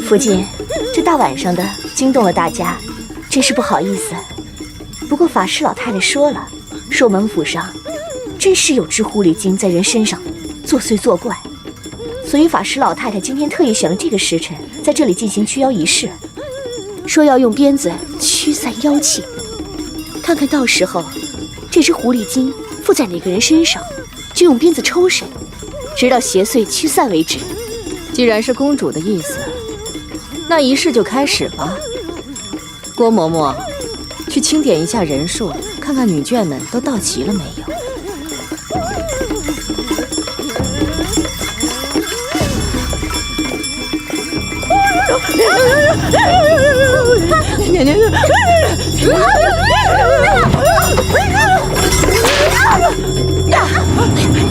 福晋，这大晚上的惊动了大家，真是不好意思。不过法师老太太说了，说我们府上真是有只狐狸精在人身上作祟作怪，所以法师老太太今天特意选了这个时辰，在这里进行驱妖仪式，说要用鞭子驱散妖气，看看到时候这只狐狸精附在哪个人身上，就用鞭子抽谁，直到邪祟驱散为止。既然是公主的意思，那仪式就开始吧。郭嬷嬷，去清点一下人数，看看女眷们都到齐了没有。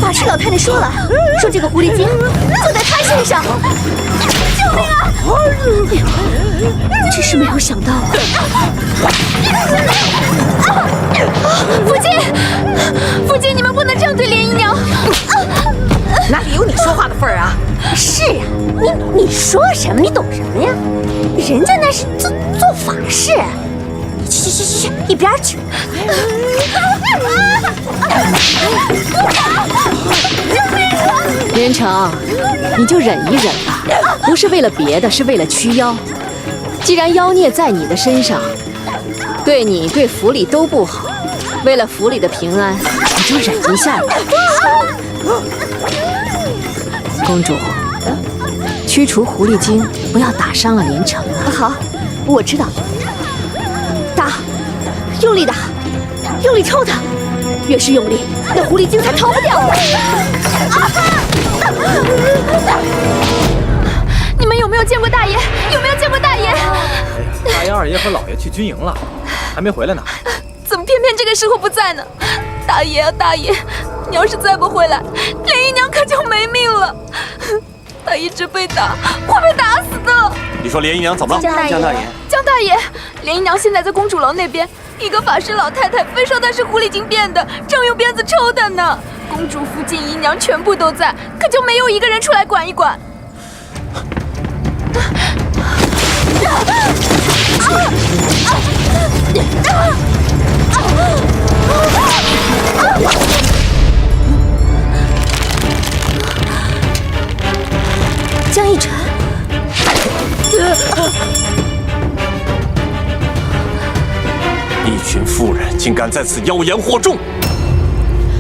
法师老太太说了，说这个狐狸精坐在她身上。救命啊！真是没有想到啊！福晋，福晋，你们不能这样对莲姨娘。哪里有你说话的份儿啊？是啊，你说什么？你懂什么呀？人家那是做法事。去，一边去！连城，你就忍一忍吧，不是为了别的，是为了驱妖。既然妖孽在你的身上，对你对府里都不好，为了府里的平安，你就忍一下吧。公主，驱除狐狸精，不要打伤了连城啊。好，我知道。打，用力打，用力抽它，越是用力，那狐狸精才逃不掉。你们有没有见过大爷？有没有见过大爷？大爷、二爷和老爷去军营了，还没回来呢。怎么偏偏这个时候不在呢？大爷啊，大爷，你要是再不回来，莲姨娘可就没命了。她一直被打，会被打死的。你说莲姨娘怎么了？江大爷，江大爷，莲姨娘现在在公主楼那边，一个法师老太太非说她是狐狸精变的，正用鞭子抽她呢。公主、福晋姨娘全部都在，可就没有一个人出来管一管。江逸晨，一群妇人竟敢在此妖言惑众！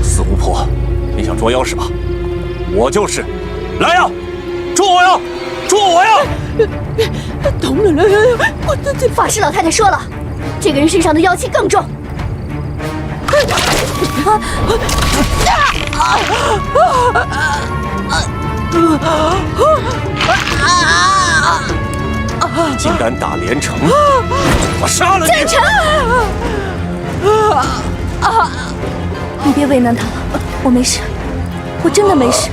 死巫婆，你想捉妖是吧？我就是，来呀，捉我呀，捉我呀！懂了，法师老太太说了，这个人身上的妖气更重。你竟敢打连城，我杀了你！建成，你别为难他了，我没事，我真的没事。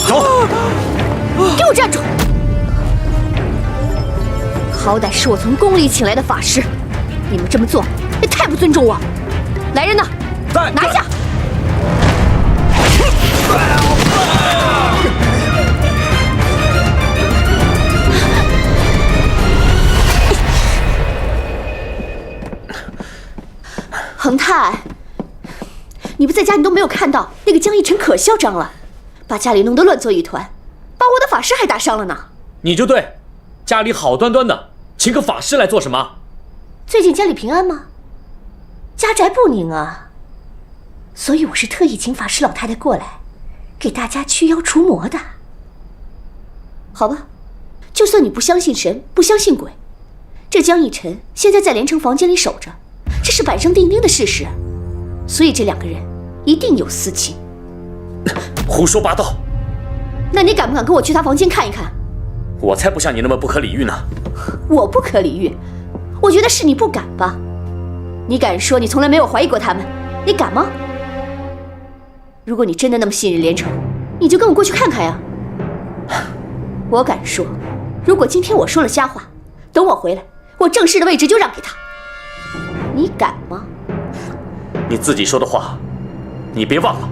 走，给我站住！好歹是我从宫里请来的法师，你们这么做也太不尊重我。来人呐，拿下！恒泰，你不在家，你都没有看到那个江逸晨可嚣张了，把家里弄得乱作一团，把我的法师还打伤了呢。你就对，家里好端端的，请个法师来做什么？最近家里平安吗？家宅不宁啊，所以我是特意请法师老太太过来，给大家驱妖除魔的。好吧，就算你不相信神，不相信鬼，这江逸晨现在在连城房间里守着，这是板上钉钉的事实，所以这两个人一定有私情。胡说八道！那你敢不敢跟我去他房间看一看？我才不像你那么不可理喻呢。我不可理喻，我觉得是你不敢吧？你敢说你从来没有怀疑过他们？你敢吗？如果你真的那么信任连城，你就跟我过去看看呀。我敢说，如果今天我说了瞎话，等我回来，我正式的位置就让给他。你敢吗？你自己说的话，你别忘了。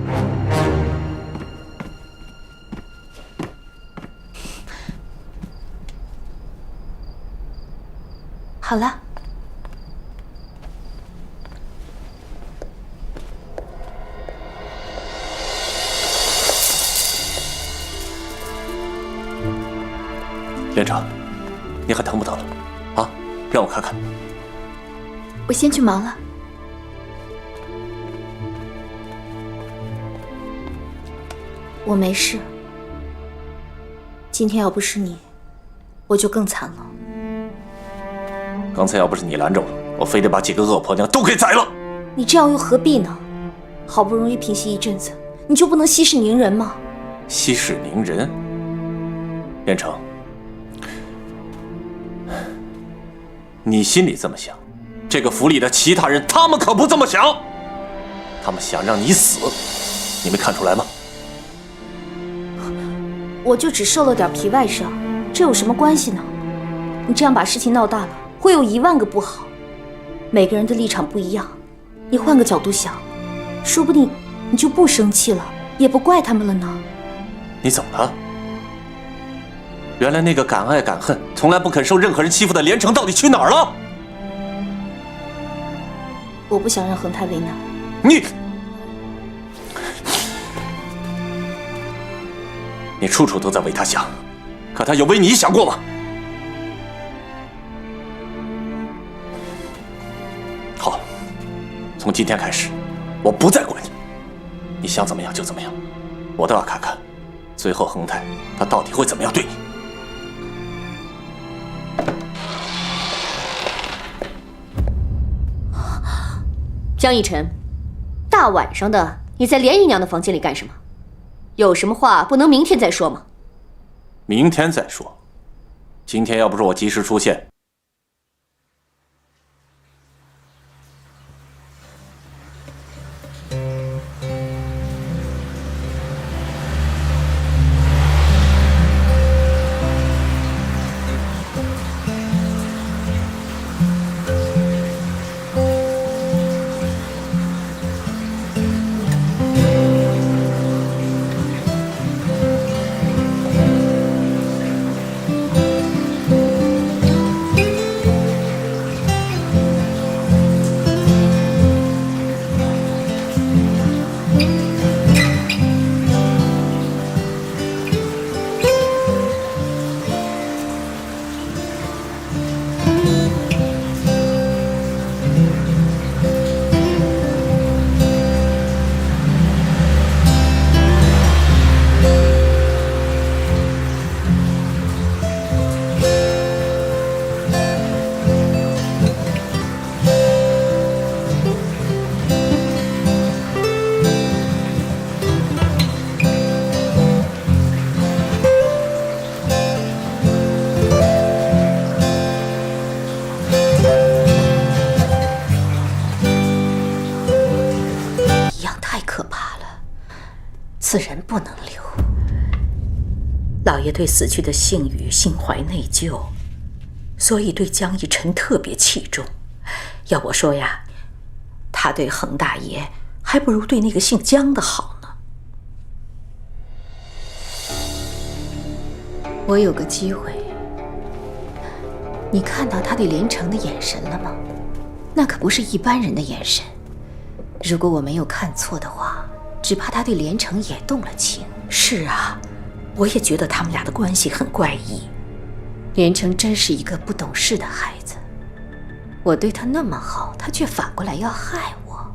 好了。连城，你还疼不疼了？啊，让我看看。我先去忙了。我没事。今天要不是你，我就更惨了。刚才要不是你拦着我，我非得把几个恶婆娘都给宰了。你这样又何必呢？好不容易平息一阵子，你就不能息事宁人吗？息事宁人？连城，你心里这么想，这个府里的其他人，他们可不这么想。他们想让你死，你没看出来吗？我就只受了点皮外伤，这有什么关系呢？你这样把事情闹大了，会有10000个不好。每个人的立场不一样，你换个角度想，说不定你就不生气了，也不怪他们了呢。你怎么了？原来那个敢爱敢恨、从来不肯受任何人欺负的连城到底去哪儿了？我不想让恒泰为难。你处处都在为他想，可他有为你想过吗？好，从今天开始，我不再管你，你想怎么样就怎么样，我都要看看，最后恒泰他到底会怎么样对你。江逸晨，大晚上的你在连姨娘的房间里干什么？有什么话不能明天再说吗？明天再说。今天要不是我及时出现，此人不能留。老爷对死去的姓羽心怀内疚，所以对江逸晨特别器重。要我说呀，他对恒大爷还不如对那个姓江的好呢。我有个机会，你看到他对连城的眼神了吗？那可不是一般人的眼神。如果我没有看错的话，只怕他对连城也动了情。是啊，我也觉得他们俩的关系很怪异。连城真是一个不懂事的孩子，我对他那么好，他却反过来要害我。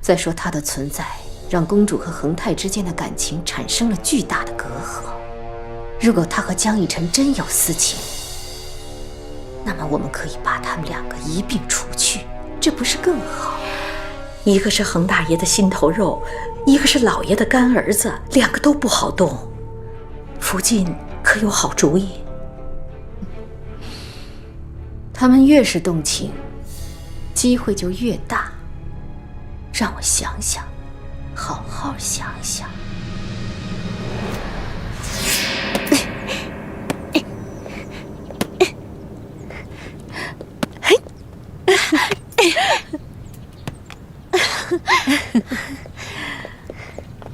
再说他的存在，让公主和恒泰之间的感情产生了巨大的隔阂。如果他和江逸晨真有私情，那么我们可以把他们两个一并除去，这不是更好？一个是恒大爷的心头肉，一个是老爷的干儿子，两个都不好动。福晋可有好主意？他们越是动情，机会就越大。让我想想，好好想想。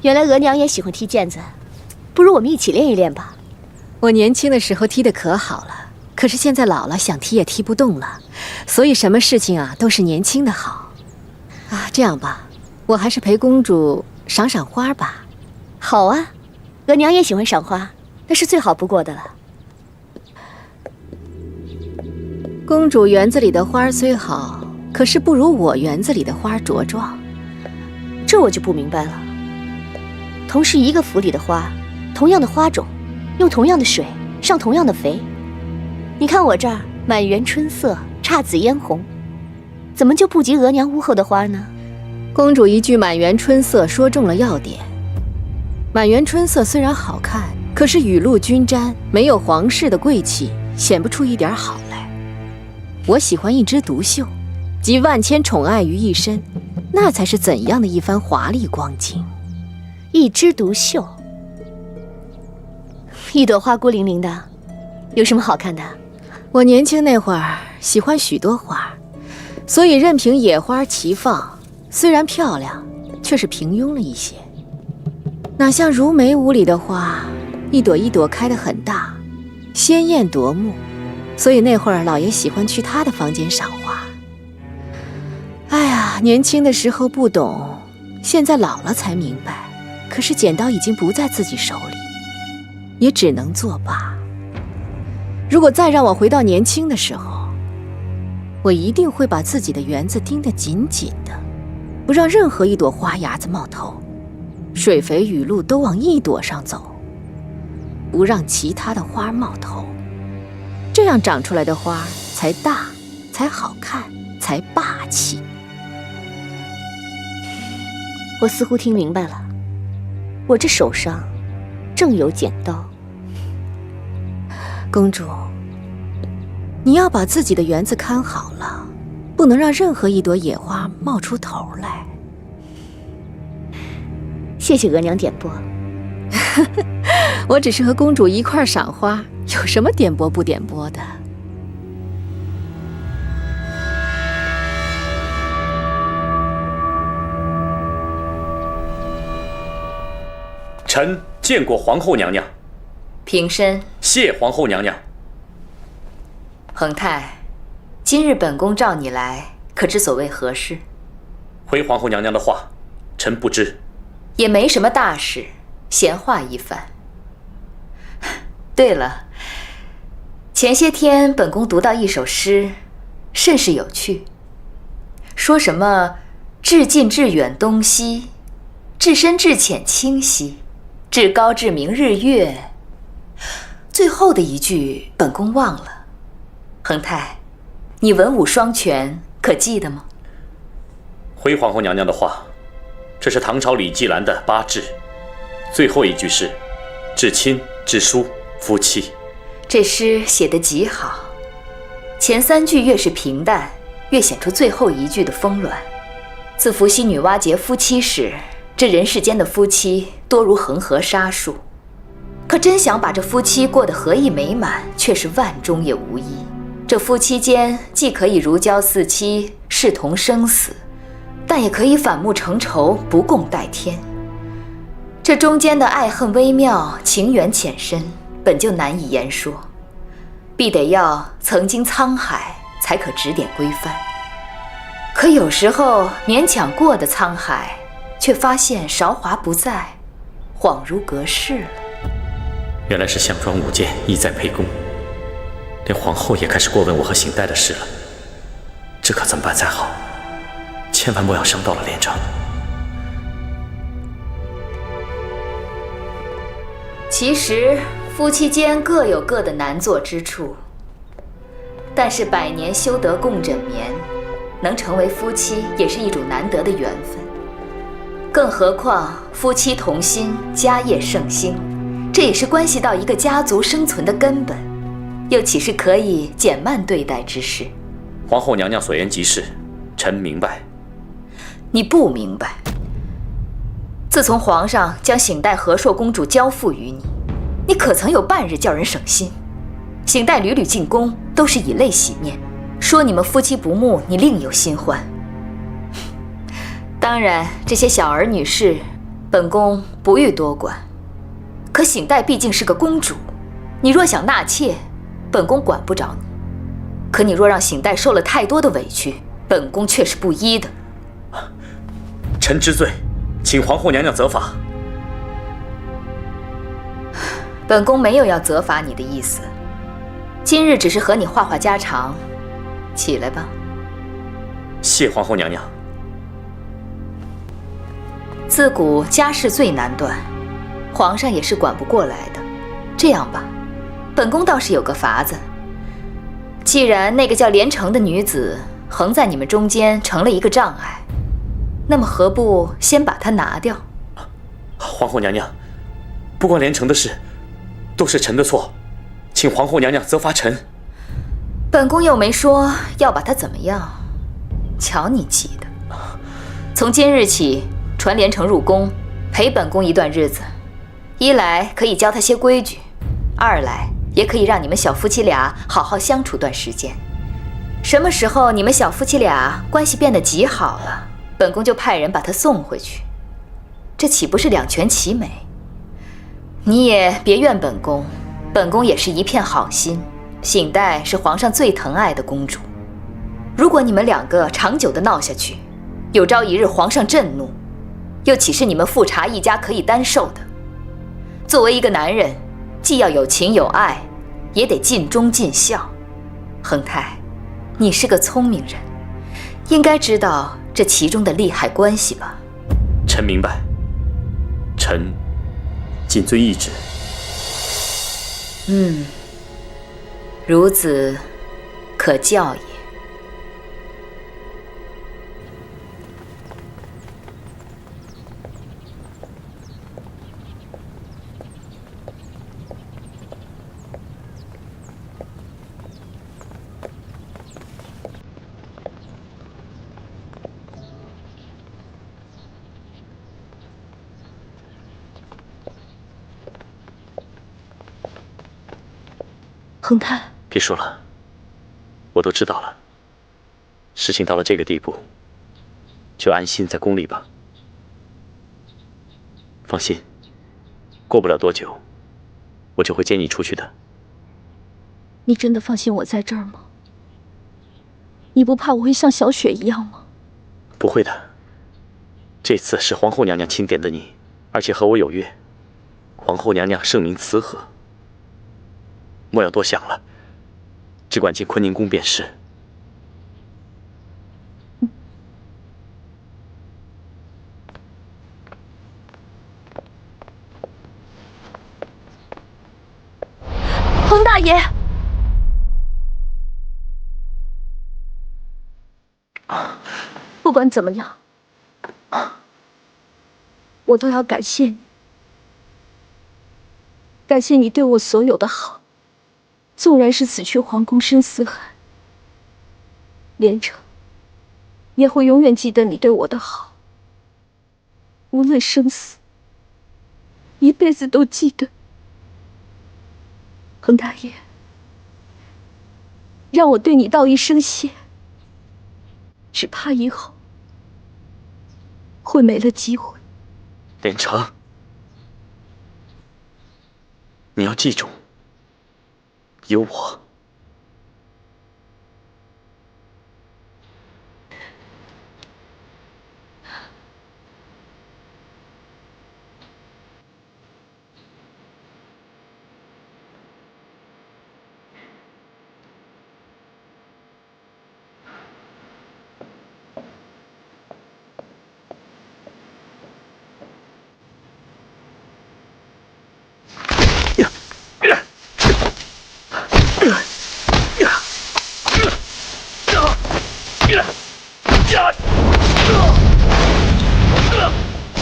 原来额娘也喜欢踢毽子，不如我们一起练一练吧。我年轻的时候踢得可好了，可是现在老了，想踢也踢不动了，所以什么事情啊都是年轻的好。啊，这样吧，我还是陪公主赏赏花吧。好啊，额娘也喜欢赏花，那是最好不过的了。公主园子里的花虽好，可是不如我园子里的花茁壮。这我就不明白了。同是一个府里的花，同样的花种，用同样的水，上同样的肥。你看我这儿满园春色，姹紫嫣红，怎么就不及额娘屋后的花呢？公主一句满园春色说中了要点。满园春色虽然好看，可是雨露均沾，没有皇室的贵气，显不出一点好来。我喜欢一枝独秀，集万千宠爱于一身，那才是怎样的一番华丽光景。一枝独秀，一朵花孤零零的，有什么好看的？我年轻那会儿喜欢许多花，所以任凭野花齐放，虽然漂亮，却是平庸了一些。哪像如梅屋里的花，一朵一朵开得很大，鲜艳夺目，所以那会儿老爷喜欢去他的房间赏花。哎呀，年轻的时候不懂，现在老了才明白。可是剪刀已经不在自己手里，也只能作罢。如果再让我回到年轻的时候，我一定会把自己的园子盯得紧紧的，不让任何一朵花芽子冒头，水肥雨露都往一朵上走，不让其他的花冒头。这样长出来的花才大，才好看，才霸气。我似乎听明白了。我这手上正有剪刀。公主，你要把自己的园子看好了，不能让任何一朵野花冒出头来。谢谢额娘点拨。我只是和公主一块儿赏花，有什么点拨不点拨的？臣见过皇后娘娘。平身。谢皇后娘娘。恒泰，今日本宫召你来，可知所谓何事？回皇后娘娘的话，臣不知。也没什么大事，闲话一番。对了，前些天本宫读到一首诗，甚是有趣。说什么至近至远东西，至深至浅清晰，至高至明日月。最后的一句本宫忘了。恒泰，你文武双全，可记得吗？回皇后娘娘的话，这是唐朝李继兰的八至，最后一句是至亲至疏夫妻。这诗写得极好，前三句越是平淡，越显出最后一句的丰卵。自伏羲女娲结夫妻时，这人世间的夫妻多如恒河沙数，可真想把这夫妻过得和谐美满，却是万中也无一。这夫妻间既可以如胶似漆，视同生死，但也可以反目成仇，不共戴天。这中间的爱恨微妙，情缘浅深，本就难以言说，必得要曾经沧海，才可指点规范。可有时候勉强过的沧海，却发现韶华不在，恍如隔世了。原来是项庄舞剑，意在沛公。连皇后也开始过问我和邢代的事了，这可怎么办才好？千万莫要伤到了连城。其实夫妻间各有各的难做之处，但是百年修得共枕眠，能成为夫妻也是一种难得的缘分。更何况夫妻同心，家业盛兴，这也是关系到一个家族生存的根本，又岂是可以减慢对待之事？皇后娘娘所言极是，臣明白。你不明白。自从皇上将醒代和硕公主交付于你，你可曾有半日叫人省心？醒代屡屡进宫，都是以泪洗面，说你们夫妻不睦，你另有新欢。当然，这些小儿女事，本宫不欲多管。可醒代毕竟是个公主，你若想纳妾，本宫管不着你。可你若让醒代受了太多的委屈，本宫却是不依的。臣知罪，请皇后娘娘责罚。本宫没有要责罚你的意思，今日只是和你话话家常。起来吧。谢皇后娘娘。自古家事最难断，皇上也是管不过来的。这样吧，本宫倒是有个法子。既然那个叫连城的女子横在你们中间成了一个障碍，那么何不先把她拿掉？皇后娘娘，不关连城的事，都是臣的错，请皇后娘娘责罚臣。本宫又没说要把她怎么样，瞧你急的。从今日起，传连城入宫，陪本宫一段日子，一来可以教她些规矩，二来也可以让你们小夫妻俩好好相处段时间。什么时候你们小夫妻俩关系变得极好了，本宫就派人把她送回去，这岂不是两全其美？你也别怨本宫，本宫也是一片好心。醒代是皇上最疼爱的公主，如果你们两个长久的闹下去，有朝一日皇上震怒，又岂是你们富察一家可以担受的？作为一个男人，既要有情有爱，也得尽忠尽孝。恒泰，你是个聪明人，应该知道这其中的利害关系吧？臣明白，臣谨遵懿旨。孺子可教也。恒泰，别说了，我都知道了。事情到了这个地步，就安心在宫里吧。放心，过不了多久，我就会接你出去的。你真的放心我在这儿吗？你不怕我会像小雪一样吗？不会的，这次是皇后娘娘钦点的你，而且和我有约。皇后娘娘圣明慈和，莫要多想了，只管进坤宁宫便是。恒大爷，不管怎么样，我都要感谢你，感谢你对我所有的好。纵然是死去皇宫深似海，连城也会永远记得你对我的好，无论生死，一辈子都记得。恒大爷，让我对你道一声谢，只怕以后会没了机会。连城，你要记住，有我。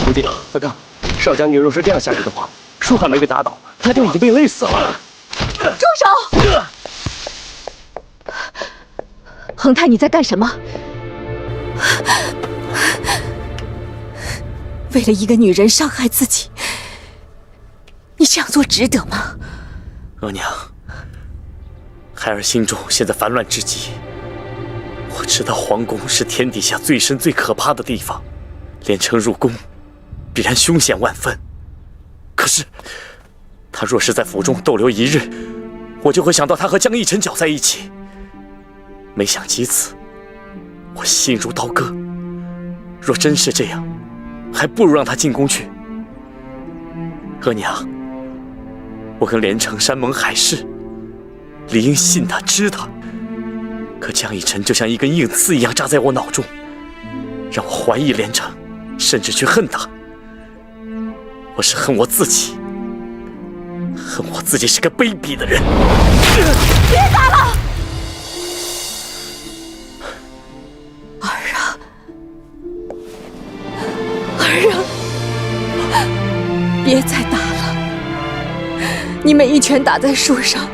徒弟，快看，少将军若是这样下去的话，树还没被打倒，他就已经被累死了。住手！恒泰，你在干什么？为了一个女人伤害自己，你这样做值得吗？额娘，孩儿心中现在烦乱至极。我知道皇宫是天底下最深最可怕的地方，连城入宫必然凶险万分。可是，他若是在府中逗留一日，我就会想到他和江逸晨搅在一起。没想及此，我心如刀割。若真是这样，还不如让他进宫去。额娘，我跟连城山盟海誓，理应信他知他。可江逸晨就像一根硬刺一样扎在我脑中，让我怀疑连城，甚至去恨他。我是恨我自己，恨我自己是个卑鄙的人。别打了！儿啊，别再打了！你每一拳打在树上，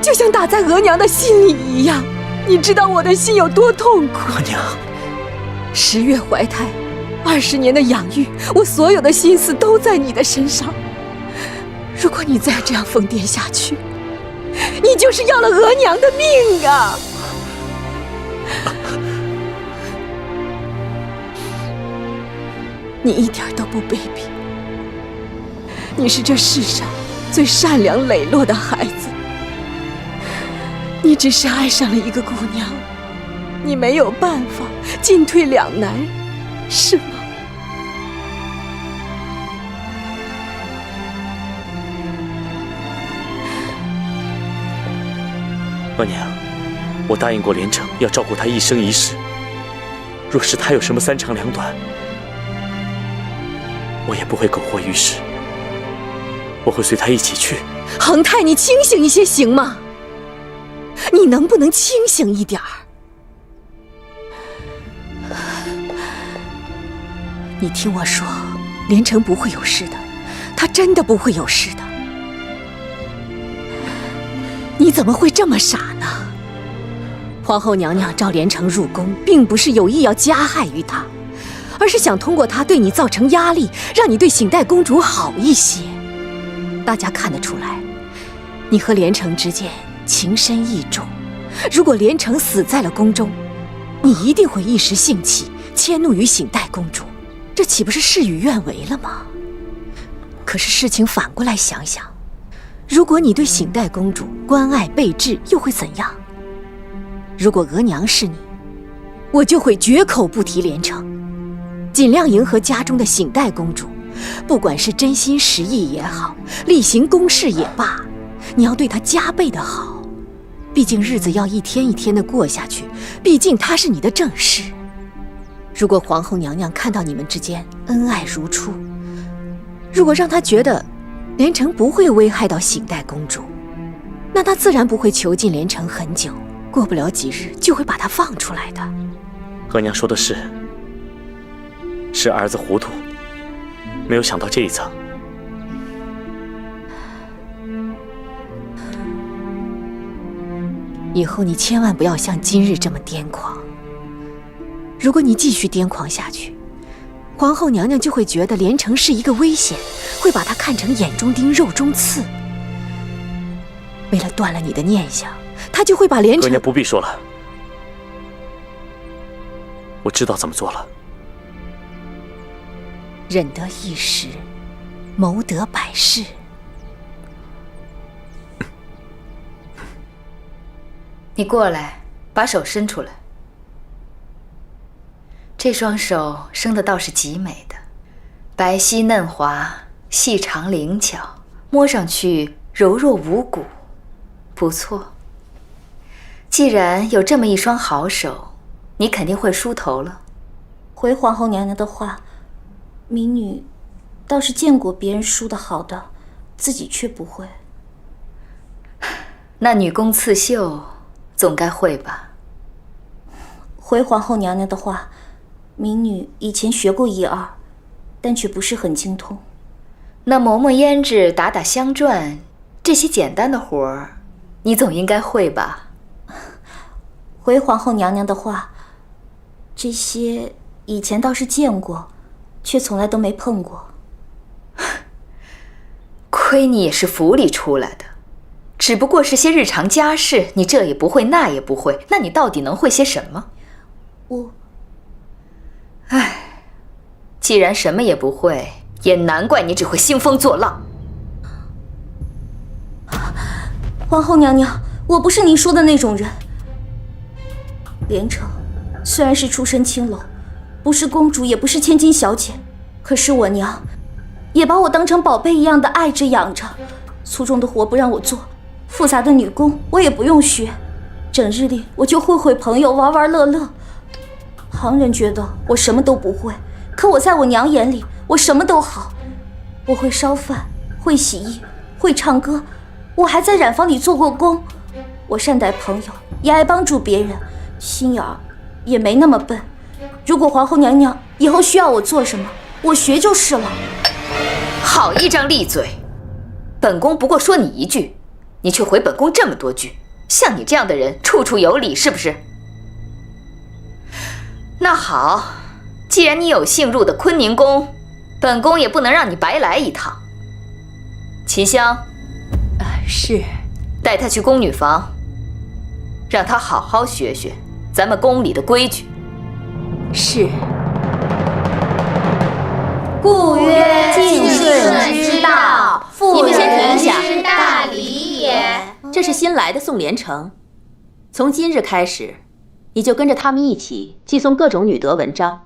就像打在额娘的心里一样。你知道我的心有多痛苦？额娘10月怀胎，20年的养育，我所有的心思都在你的身上。如果你再这样疯癫下去，你就是要了额娘的命啊！你一点都不卑鄙，你是这世上最善良磊落的孩子。你只是爱上了一个姑娘，你没有办法，进退两难，是吗？额娘，我答应过连城要照顾他一生一世。若是他有什么3长2短，我也不会苟活于世，我会随他一起去。恒泰，你清醒一些行吗？你能不能清醒一点儿？你听我说，连城不会有事的，他真的不会有事的。你怎么会这么傻呢？皇后娘娘召连城入宫，并不是有意要加害于他，而是想通过他对你造成压力，让你对醒代公主好一些。大家看得出来，你和连城之间情深意重。如果连城死在了宫中，你一定会一时兴起，迁怒于醒代公主，这岂不是事与愿违了吗？可是事情反过来想想，如果你对醒代公主关爱备至，又会怎样？如果额娘是你，我就会绝口不提连城，尽量迎合家中的醒代公主，不管是真心实意也好，例行公事也罢，你要对她加倍的好。毕竟日子要一天一天的过下去，毕竟她是你的正室。如果皇后娘娘看到你们之间恩爱如初，如果让她觉得连城不会危害到醒代公主，那她自然不会囚禁连城很久，过不了几日就会把她放出来的。额娘说的是儿子糊涂，没有想到这一层。以后你千万不要像今日这么癫狂。如果你继续癫狂下去，皇后娘娘就会觉得连城是一个危险，会把他看成眼中钉肉中刺。为了断了你的念想，她就会把连城……额娘不必说了，我知道怎么做了。忍得一时，谋得百世。你过来，把手伸出来。这双手生的倒是极美的，白皙嫩滑，细长灵巧，摸上去柔弱无骨，不错。既然有这么一双好手，你肯定会梳头了。回皇后娘娘的话，民女倒是见过别人梳得好的，自己却不会。那女工刺绣总该会吧？回皇后娘娘的话，民女以前学过1、2，但却不是很精通。那磨磨胭脂、打打香篆，这些简单的活儿，你总应该会吧？回皇后娘娘的话，这些以前倒是见过，却从来都没碰过。亏你也是府里出来的，只不过是些日常家事，你这也不会，那也不会，那你到底能会些什么？我……既然什么也不会，也难怪你只会兴风作浪。皇后娘娘，我不是您说的那种人。连城虽然是出身青楼，不是公主，也不是千金小姐，可是我娘也把我当成宝贝一样的爱着养着。粗重的活不让我做，复杂的女工我也不用学，整日里我就会朋友，玩玩乐乐。旁人觉得我什么都不会，可我在我娘眼里，我什么都好。我会烧饭，会洗衣，会唱歌，我还在染坊里做过工。我善待朋友，也爱帮助别人，心眼儿也没那么笨。如果皇后娘娘以后需要我做什么，我学就是了。好一张利嘴！本宫不过说你一句，你却回本宫这么多句。像你这样的人，处处有理，是不是？那好，既然你有幸入的坤宁宫，本宫也不能让你白来一趟。秦香，是，带她去宫女房，让她好好学学咱们宫里的规矩。是。故曰敬顺之道，你们先停一下。之大礼也。这是新来的宋连城，从今日开始，你就跟着他们一起寄送各种女德文章。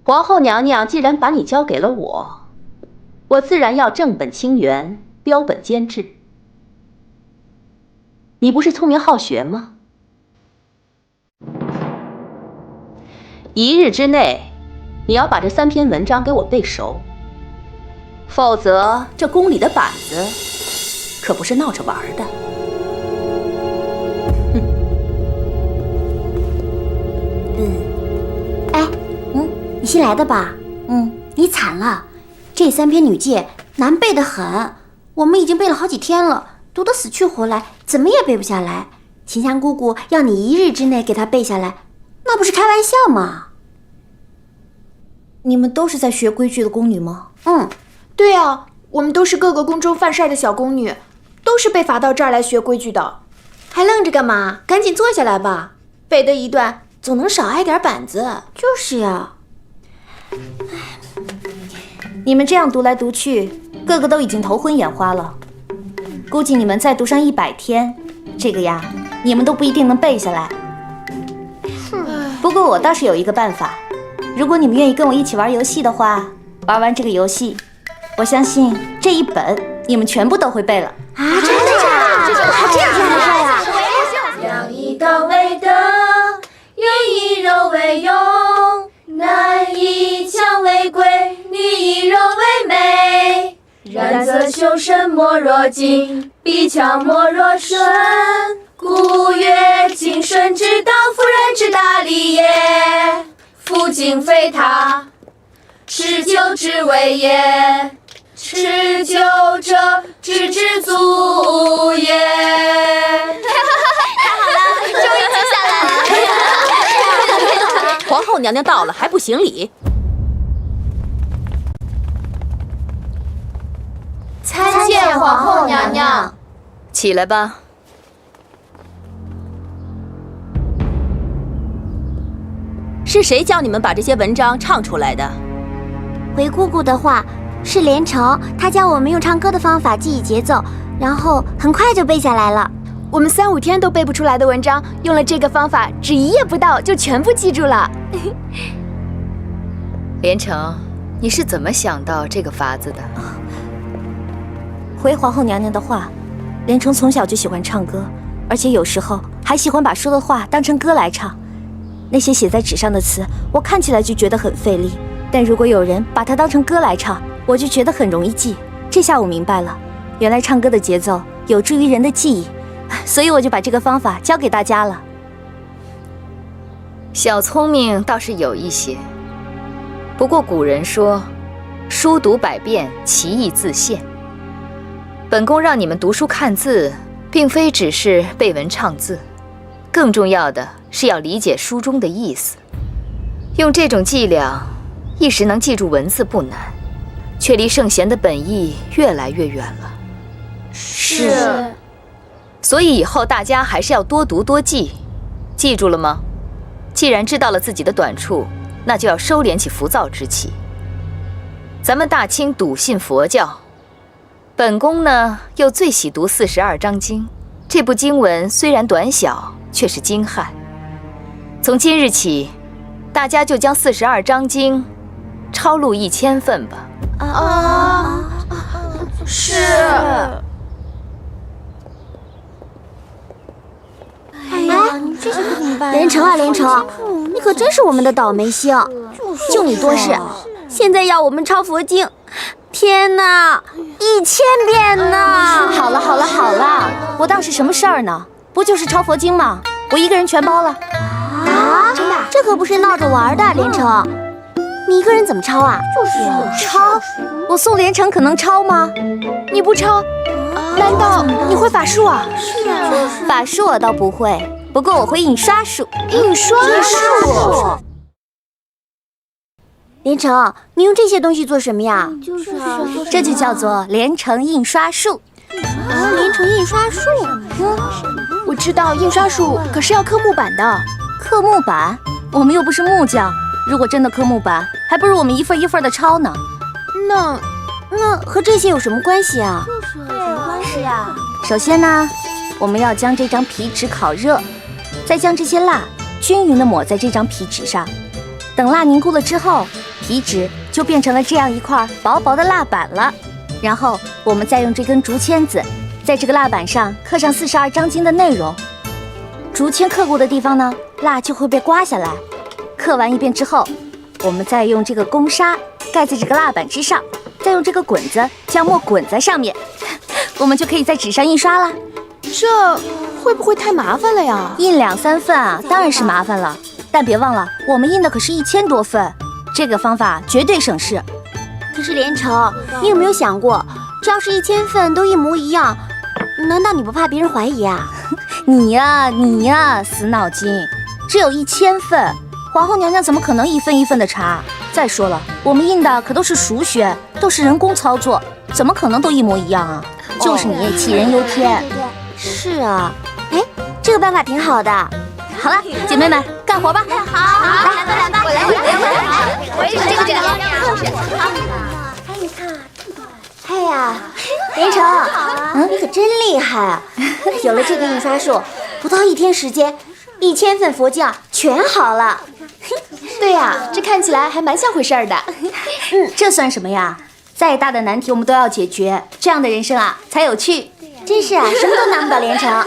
皇后娘娘既然把你交给了我，我自然要正本清源，标本兼治。你不是聪明好学吗？1日之内，你要把这3篇文章给我背熟，否则这宫里的板子可不是闹着玩的。你新来的吧？你惨了，这3篇女诫难背得很，我们已经背了好几天了，读得死去活来，怎么也背不下来。秦香姑姑要你1日之内给她背下来，那不是开玩笑吗？你们都是在学规矩的宫女吗？对啊，我们都是各个宫中犯事的小宫女，都是被罚到这儿来学规矩的。还愣着干嘛？赶紧坐下来吧，背得一段总能少挨点板子。就是呀。你们这样读来读去，个个都已经头昏眼花了。估计你们再读上100天，这个呀，你们都不一定能背下来。不过我倒是有一个办法，如果你们愿意跟我一起玩游戏的话，玩完这个游戏，我相信这一本你们全部都会背了。真的呀？这样才好呀！将以刚为德，又以柔为勇，男以强为贵，女以柔为美。然则修身莫若镜，必强莫若顺。故曰敬顺之道，妇人之大礼也。夫敬非他，持久之谓也。持久者，知之足也。太好了，终于记下来了。皇后娘娘到了还不行礼？参见皇后娘娘。起来吧。是谁教你们把这些文章唱出来的？回姑姑的话，是连城，他教我们用唱歌的方法记忆节奏，然后很快就背下来了。我们3、5天都背不出来的文章，用了这个方法，只1夜不到就全部记住了。连城，你是怎么想到这个法子的？回皇后娘娘的话，连城从小就喜欢唱歌，而且有时候还喜欢把说的话当成歌来唱。那些写在纸上的词，我看起来就觉得很费力，但如果有人把它当成歌来唱，我就觉得很容易记。这下我明白了，原来唱歌的节奏有助于人的记忆，所以我就把这个方法教给大家了。小聪明倒是有一些，不过古人说，书读百遍，其义自现。本宫让你们读书看字，并非只是背文唱字，更重要的是要理解书中的意思。用这种伎俩，一时能记住文字不难，却离圣贤的本意越来越远了。是。所以以后大家还是要多读多记，记住了吗？既然知道了自己的短处，那就要收敛起浮躁之气。咱们大清笃信佛教，本宫呢又最喜读42章经。这部经文虽然短小，却是精悍。从今日起，大家就将42章经抄录1000份吧。是。哎呀，这怎么办？连城啊，连城，你可真是我们的倒霉星，就你多事，现在要我们抄佛经，天哪，1000遍呢！好了好了好了，我当是什么事儿呢？不就是抄佛经吗？我一个人全包了。啊，真的？这可不是闹着玩的，连城。你一个人怎么抄啊？就是抄，我送连城可能抄吗？你不抄，难道你会法术啊？是啊，法术我倒不会，不过我会印刷术。印刷术？连城，你用这些东西做什么呀？就是啊，这就叫做连城印刷术。啊，连城印刷术？我知道印刷术可是要刻木板的。刻木板？我们又不是木匠。如果真的刻木板，还不如我们一份一份的抄呢。那和这些有什么关系啊？就是有什么关系啊？首先呢，我们要将这张皮纸烤热，再将这些蜡均匀地抹在这张皮纸上。等蜡凝固了之后，皮纸就变成了这样一块薄薄的蜡板了。然后我们再用这根竹签子，在这个蜡板上刻上42章经的内容。竹签刻过的地方呢，蜡就会被刮下来。刻完一遍之后，我们再用这个公纱盖在这个蜡板之上，再用这个滚子将墨滚在上面，我们就可以在纸上印刷了。这会不会太麻烦了呀？印2、3份啊，当然是麻烦了。但别忘了，我们印的可是1000多份，这个方法绝对省事。可是连城，你有没有想过，这要是1000份都一模一样，难道你不怕别人怀疑啊？你呀，死脑筋！只有1000份。皇后娘娘怎么可能一份一份的查？再说了，我们印的可都是熟学，都是人工操作，怎么可能都一模一样啊？就是你也杞人忧天。是啊，哎，这个办法挺好的。好了，姐妹们，干活吧！好，来吧，我来，我也是这个。哎，你看，哎呀，连城，你可真厉害！有了这个印刷术，不到1天时间，1000份佛经全好了。对呀，这看起来还蛮像回事儿的。这算什么呀？再大的难题我们都要解决，这样的人生啊才有趣。真是啊，什么都难不倒连城。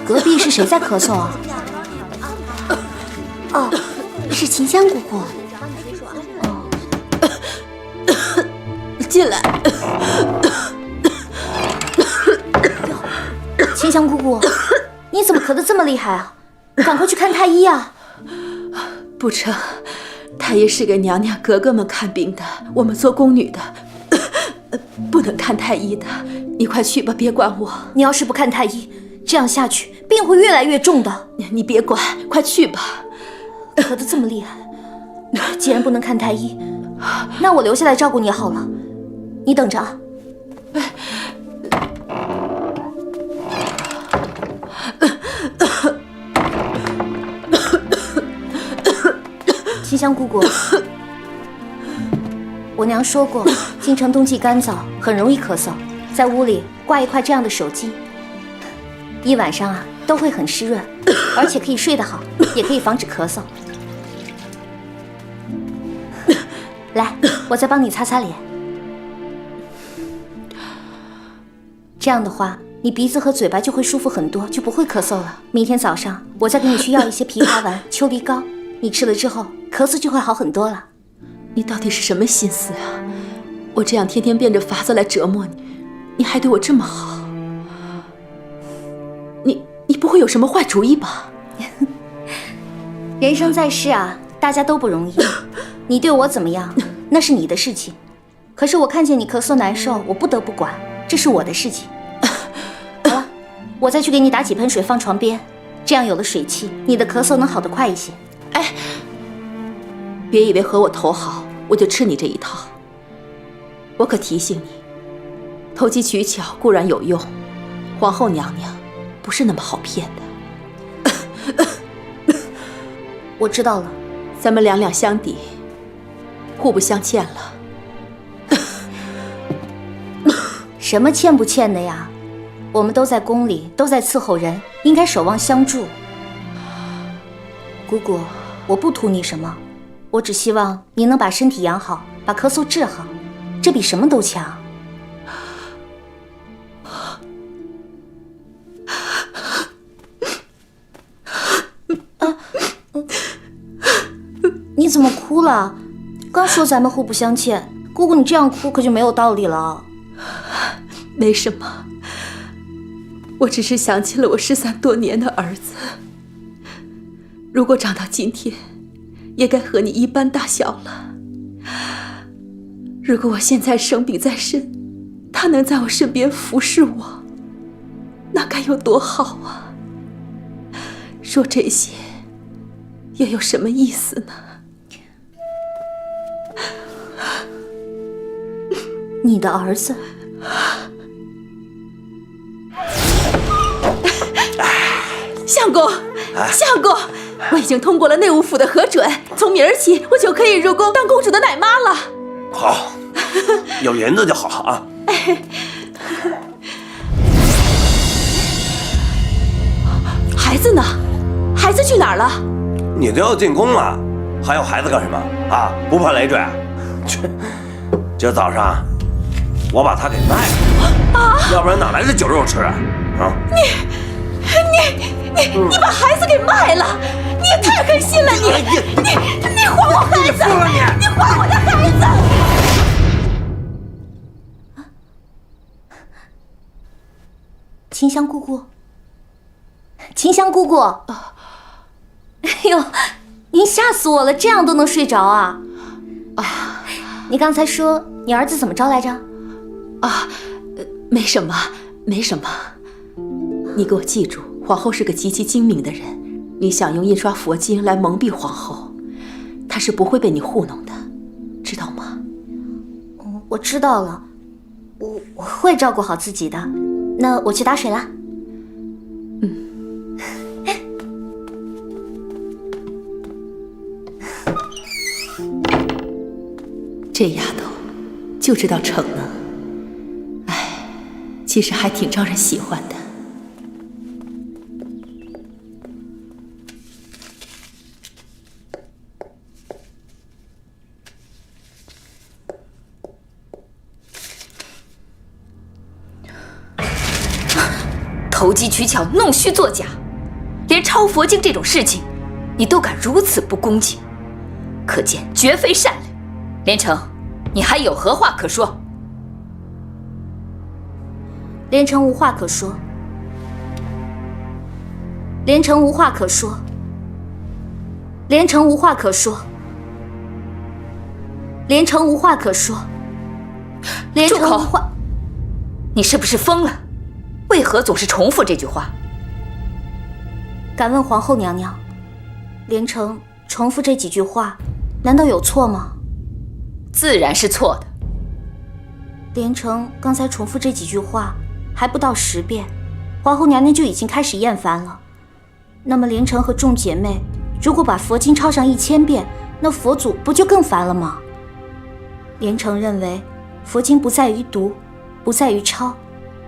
隔壁是谁在咳嗽啊？哦，是秦香姑姑。进来。秦香姑姑，你怎么咳得这么厉害啊？赶快去看太医啊！不成，太医是给娘娘格格们看病的，我们做宫女的不能看太医的。你快去吧，别管我。你要是不看太医，这样下去病会越来越重的。你别管，快去吧。咳得这么厉害，既然不能看太医，那我留下来照顾你好了。你等着啊。秦香姑姑，我娘说过，京城冬季干燥，很容易咳嗽，在屋里挂一块这样的手巾，一晚上啊都会很湿润，而且可以睡得好，也可以防止咳嗽。来，我再帮你擦擦脸。这样的话，你鼻子和嘴巴就会舒服很多，就不会咳嗽了。明天早上我再给你去要一些枇杷丸、秋梨膏，你吃了之后，咳嗽就会好很多了。你到底是什么心思啊？我这样天天变着法子来折磨你，你还对我这么好，你不会有什么坏主意吧？人生在世啊，大家都不容易。你对我怎么样，那是你的事情。可是我看见你咳嗽难受，我不得不管，这是我的事情。好了，我再去给你打几盆水放床边，这样有了水汽，你的咳嗽能好得快一些。哎，别以为和我投好，我就吃你这一套。我可提醒你，投机取巧固然有用，皇后娘娘不是那么好骗的。我知道了，咱们两两相抵，互不相欠了。什么欠不欠的呀？我们都在宫里，都在伺候人，应该守望相助。姑姑，我不图你什么，我只希望你能把身体养好，把咳嗽治好，这比什么都强。你怎么哭了？刚说咱们互不相欠，姑姑你这样哭可就没有道理了。没什么，我只是想起了我失散多年的儿子。如果长到今天，也该和你一般大小了。如果我现在生病在身，他能在我身边服侍我，那该有多好啊！说这些，又有什么意思呢？你的儿子？相公，相公，我已经通过了内务府的核准，从明儿起我就可以入宫当公主的奶妈了。好，有银子就好啊。孩子呢？孩子去哪儿了？你都要进宫了，还有孩子干什么啊？不怕累赘？去，今儿早上我把它给卖了，要不然哪来的酒肉吃啊？啊！你把孩子给卖了，你也太狠心了！你还我孩子！你还我的孩子！秦香姑姑，秦香姑姑，哎呦，您吓死我了，这样都能睡着啊？你刚才说你儿子怎么着来着？没什么，没什么。你给我记住，皇后是个极其精明的人，你想用印刷佛经来蒙蔽皇后，她是不会被你糊弄的，知道吗？我知道了，我会照顾好自己的。那我去打水了。这丫头就知道逞能，哎，其实还挺招人喜欢的。投机取巧，弄虚作假，连抄佛经这种事情，你都敢如此不恭敬，可见绝非善良。连城，你还有何话可说？连城无话可说。连城无话可说。连城无话可说。连城无话可说。连城无话。你是不是疯了？为何总是重复这句话？敢问皇后娘娘，连城重复这几句话，难道有错吗？自然是错的。连城刚才重复这几句话还不到10遍，皇后娘娘就已经开始厌烦了。那么连城和众姐妹如果把佛经抄上1000遍，那佛祖不就更烦了吗？连城认为佛经不在于读，不在于抄，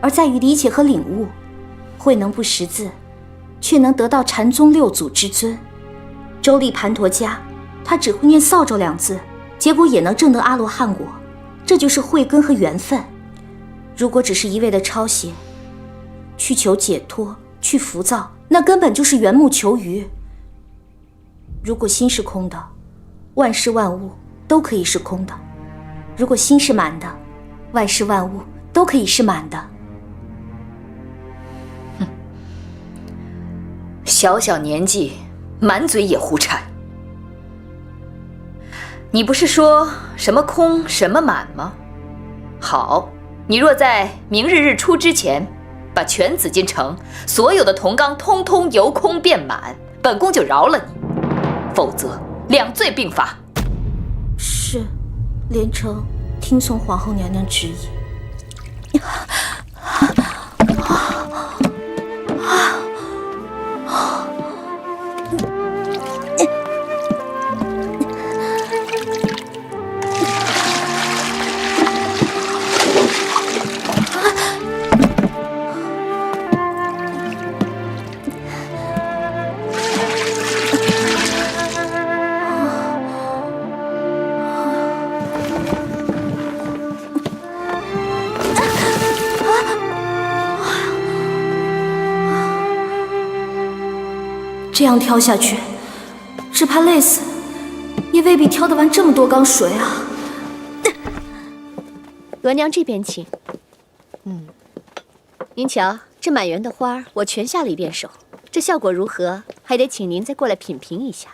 而在于理解和领悟。慧能不识字，却能得到禅宗6祖之尊。周利盘陀伽，他只会念扫帚2字，结果也能证得阿罗汉果，这就是慧根和缘分。如果只是一味的抄写，去求解脱，去浮躁，那根本就是缘木求鱼。如果心是空的，万事万物都可以是空的；如果心是满的，万事万物都可以是满的。小小年纪，满嘴也胡缠。你不是说什么空什么满吗？好，你若在明日日出之前，把全紫禁城所有的铜缸通通由空变满，本宫就饶了你；否则2罪并罚。是，连城听从皇后娘娘旨意。这样挑下去，只怕累死，也未必挑得完这么多缸水啊。额娘这边请。您瞧，这满园的花我全下了一遍手，这效果如何？还得请您再过来品评一下。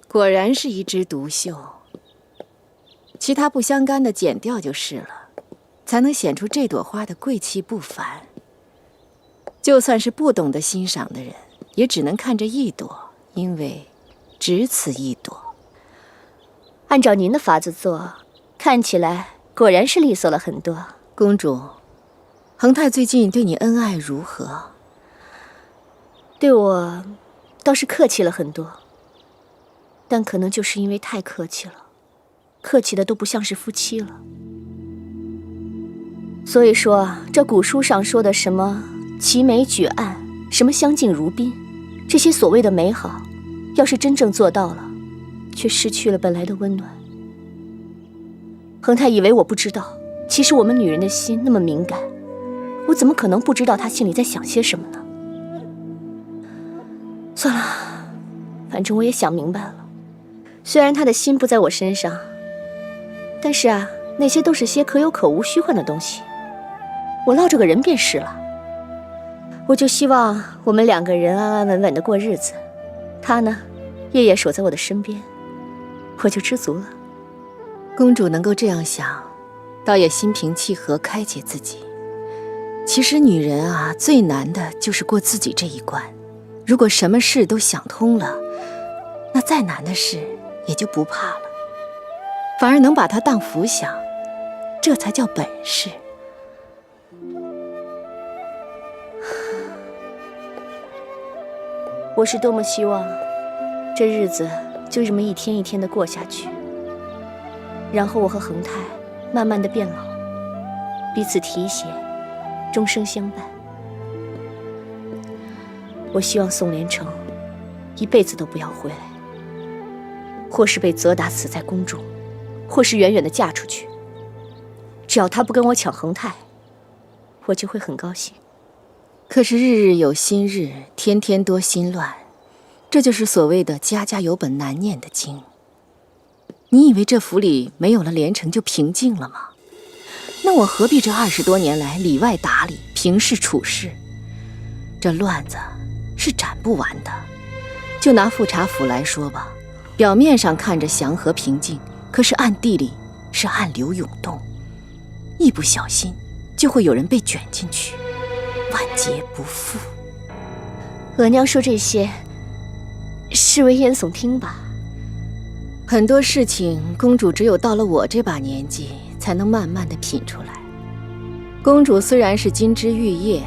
果然是一枝独秀，其他不相干的剪掉就是了，才能显出这朵花的贵气不凡。就算是不懂得欣赏的人，也只能看这一朵，因为只此一朵。按照您的法子做，看起来果然是利索了很多。公主，恒泰最近对你恩爱如何？对我倒是客气了很多，但可能就是因为太客气了，客气的都不像是夫妻了。所以说，这古书上说的什么齐眉举案，什么相敬如宾，这些所谓的美好，要是真正做到了，却失去了本来的温暖。恒泰以为我不知道，其实我们女人的心那么敏感，我怎么可能不知道他心里在想些什么呢？算了，反正我也想明白了。虽然他的心不在我身上，但是啊，那些都是些可有可无、虚幻的东西。我落着个人便是了。我就希望我们两个人安安稳稳的过日子，他呢，夜夜守在我的身边，我就知足了。公主能够这样想，倒也心平气和，开解自己。其实女人啊，最难的就是过自己这一关。如果什么事都想通了，那再难的事也就不怕了，反而能把它当福享，这才叫本事。我是多么希望这日子就这么一天一天的过下去，然后我和恒泰慢慢的变老，彼此提携，终生相伴。我希望宋连成一辈子都不要回来，或是被责打死在宫中，或是远远的嫁出去。只要他不跟我抢恒泰，我就会很高兴。可是日日有新日，天天多心乱，这就是所谓的家家有本难念的经。你以为这府里没有了连城就平静了吗？那我何必这20多年来里外打理，平事处事？这乱子是斩不完的。就拿富察府来说吧，表面上看着祥和平静，可是暗地里是暗流涌动，一不小心就会有人被卷进去，万劫不复。额娘说这些是危言耸听吧？很多事情，公主只有到了我这把年纪，才能慢慢的品出来。公主虽然是金枝玉叶，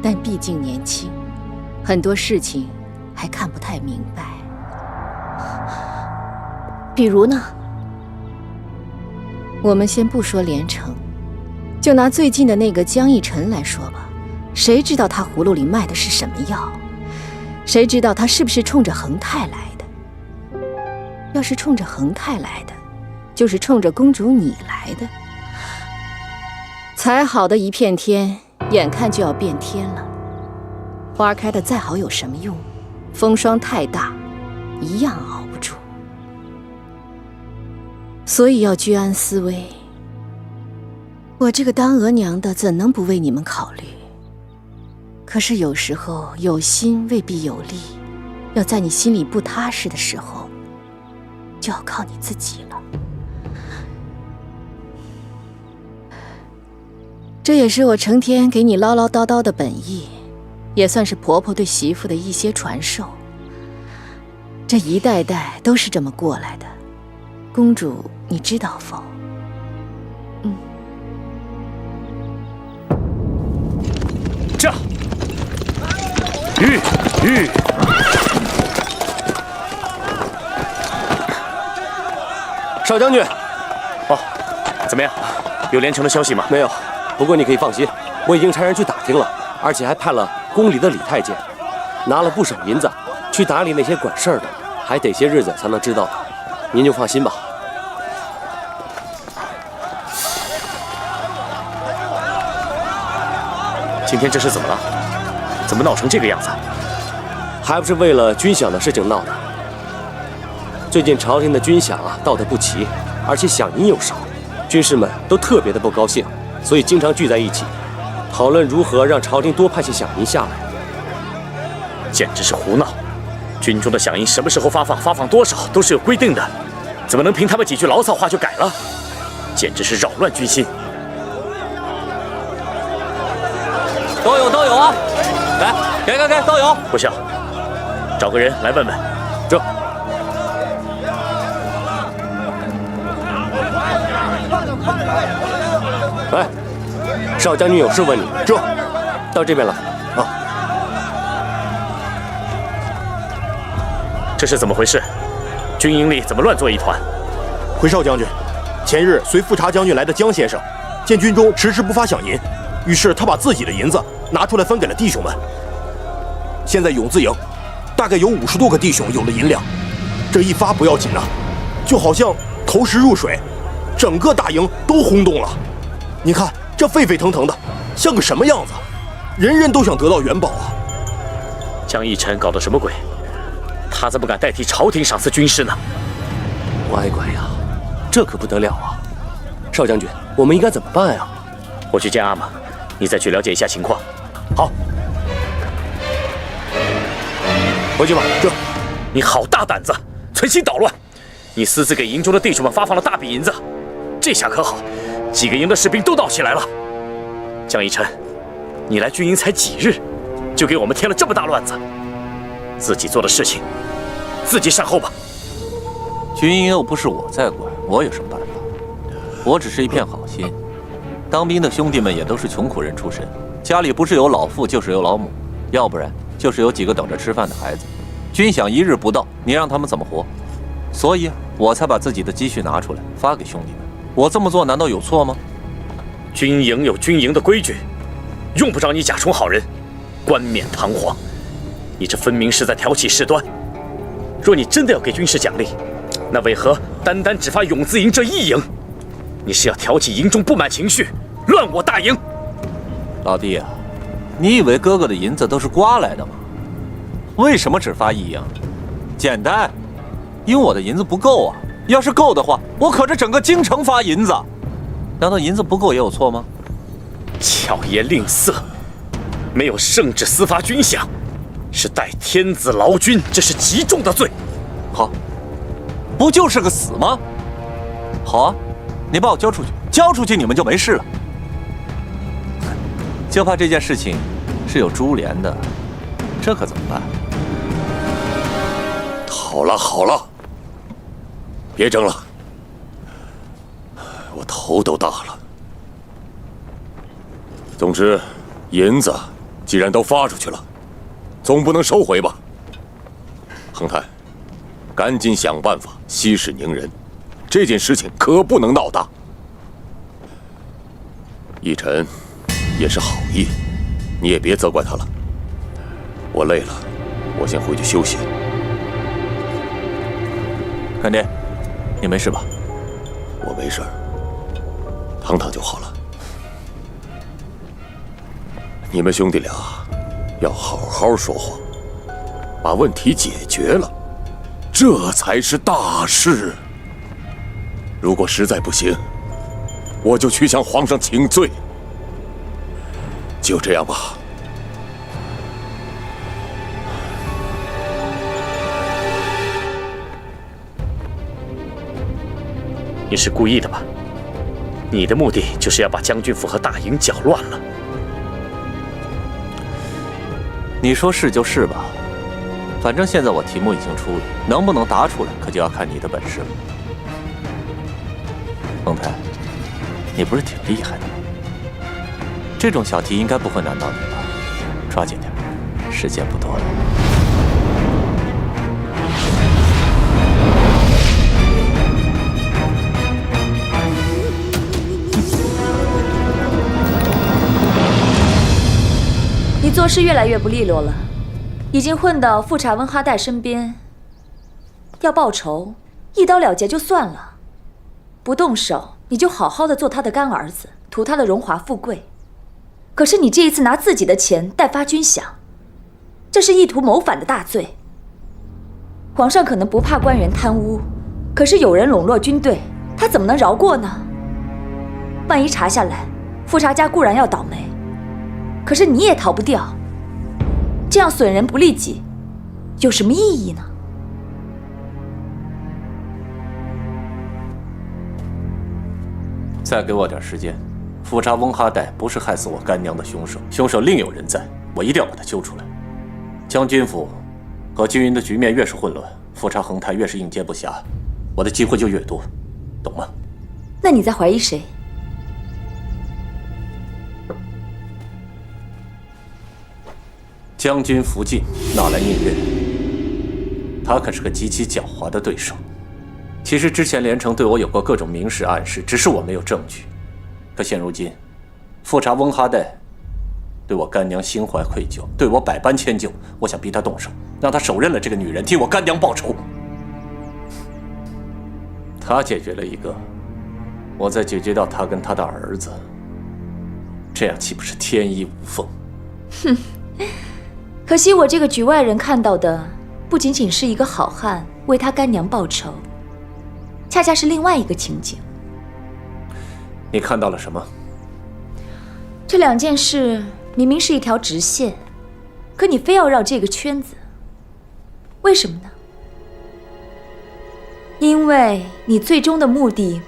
但毕竟年轻，很多事情还看不太明白。比如呢？我们先不说连城，就拿最近的那个江逸尘来说吧，谁知道他葫芦里卖的是什么药？谁知道他是不是冲着恒泰来的？要是冲着恒泰来的，就是冲着公主你来的。才好的一片天，眼看就要变天了。花开的再好有什么用？风霜太大，一样熬不住。所以要居安思危。我这个当额娘的怎能不为你们考虑？可是有时候有心未必有力，要在你心里不踏实的时候，就要靠你自己了。这也是我成天给你唠唠叨叨的本意，也算是婆婆对媳妇的一些传授。这一代代都是这么过来的，公主你知道否？这样，玉，少将军，哦，怎么样？有连城的消息吗？没有。不过你可以放心，我已经差人去打听了，而且还派了宫里的李太监，拿了不少银子去打理那些管事儿的，还得些日子才能知道的。您就放心吧。今天这是怎么了？怎么闹成这个样子？还不是为了军饷的事情闹的。最近朝廷的军饷到得不齐，而且饷银又少，军士们都特别的不高兴，所以经常聚在一起，讨论如何让朝廷多派些饷银下来。简直是胡闹！军中的饷银什么时候发放多少都是有规定的，怎么能凭他们几句牢骚话就改了？简直是扰乱军心。都有啊！来，给都有。不行，找个人来问问。这。哎，少将军有事问你。这，到这边来。啊，这是怎么回事？军营里怎么乱作一团？回少将军，前日随富察将军来的江先生，见军中迟迟不发饷银，于是他把自己的银子拿出来分给了弟兄们。现在永字营大概有50多个弟兄有了银两，这一发不要紧就好像投石入水，整个大营都轰动了。你看这沸沸腾腾的，像个什么样子？人人都想得到元宝啊！江义臣搞的什么鬼？他怎么敢代替朝廷赏赐军士呢？乖乖呀，这可不得了啊！少将军，我们应该怎么办呀？我去见阿玛，你再去了解一下情况。好，回去吧。这，你好大胆子，存心捣乱！你私自给营中的弟兄们发放了大笔银子，这下可好，几个营的士兵都闹起来了。江义臣，你来军营才几日，就给我们添了这么大乱子，自己做的事情，自己善后吧。军营又不是我在管，我有什么办法？我只是一片好心。当兵的兄弟们也都是穷苦人出身，家里不是有老父就是有老母，要不然就是有几个等着吃饭的孩子。军饷一日不到，你让他们怎么活？所以我才把自己的积蓄拿出来发给兄弟们。我这么做难道有错吗？军营有军营的规矩，用不着你假充好人，冠冕堂皇。你这分明是在挑起事端。若你真的要给军士奖励，那为何单只发永字营这一营？你是要挑起营中不满情绪，乱我大营？老弟啊，你以为哥哥的银子都是刮来的吗？为什么只发一营？简单，因为我的银子不够啊。要是够的话，我可是整个京城发银子。难道银子不够也有错吗？巧言令色，没有圣旨私发军饷，是代天子劳军，这是极重的罪。好，不就是个死吗？好啊，你把我交出去，交出去你们就没事了。就怕这件事情是有株连的，这可怎么办？好了，别争了，我头都大了。总之，银子既然都发出去了，总不能收回吧？恒泰，赶紧想办法息事宁人，这件事情可不能闹大。义臣也是好意，你也别责怪他了。我累了，我先回去休息。干爹，你没事吧？我没事，躺躺就好了。你们兄弟俩要好好说话，把问题解决了，这才是大事。如果实在不行，我就去向皇上请罪。就这样吧。你是故意的吧？你的目的就是要把将军府和大营搅乱了。你说是就是吧，反正现在我题目已经出了，能不能答出来，可就要看你的本事了。丰泰，你不是挺厉害的吗？这种小题应该不会难到你吧？抓紧点，时间不多了。你做事越来越不利落了，已经混到富察温哈代身边。要报仇，一刀了结就算了，不动手你就好好的做他的干儿子，图他的荣华富贵。可是你这一次拿自己的钱代发军饷，这是意图谋反的大罪。皇上可能不怕官员贪污，可是有人笼络军队，他怎么能饶过呢？万一查下来，富察家固然要倒霉，可是你也逃不掉。这样损人不利己，有什么意义呢？再给我点时间，富察翁哈代不是害死我干娘的凶手，凶手另有人在，我一定要把他揪出来。将军府和军营的局面越是混乱，富察恒泰越是应接不暇，我的机会就越多，懂吗？那你在怀疑谁？将军福晋纳兰映月，他可是个极其狡猾的对手。其实之前连城对我有过各种明示暗示，只是我没有证据。可现如今，富察翁哈代对我干娘心怀愧疚，对我百般迁就，我想逼他动手，让他手刃了这个女人，替我干娘报仇。他解决了一个，我再解决掉他跟他的儿子，这样岂不是天衣无缝？哼，可惜我这个局外人看到的，不仅仅是一个好汉为他干娘报仇，恰恰是另外一个情景。你看到了什么？这两件事明明是一条直线，可你非要绕这个圈子，为什么呢？因为你最终的目的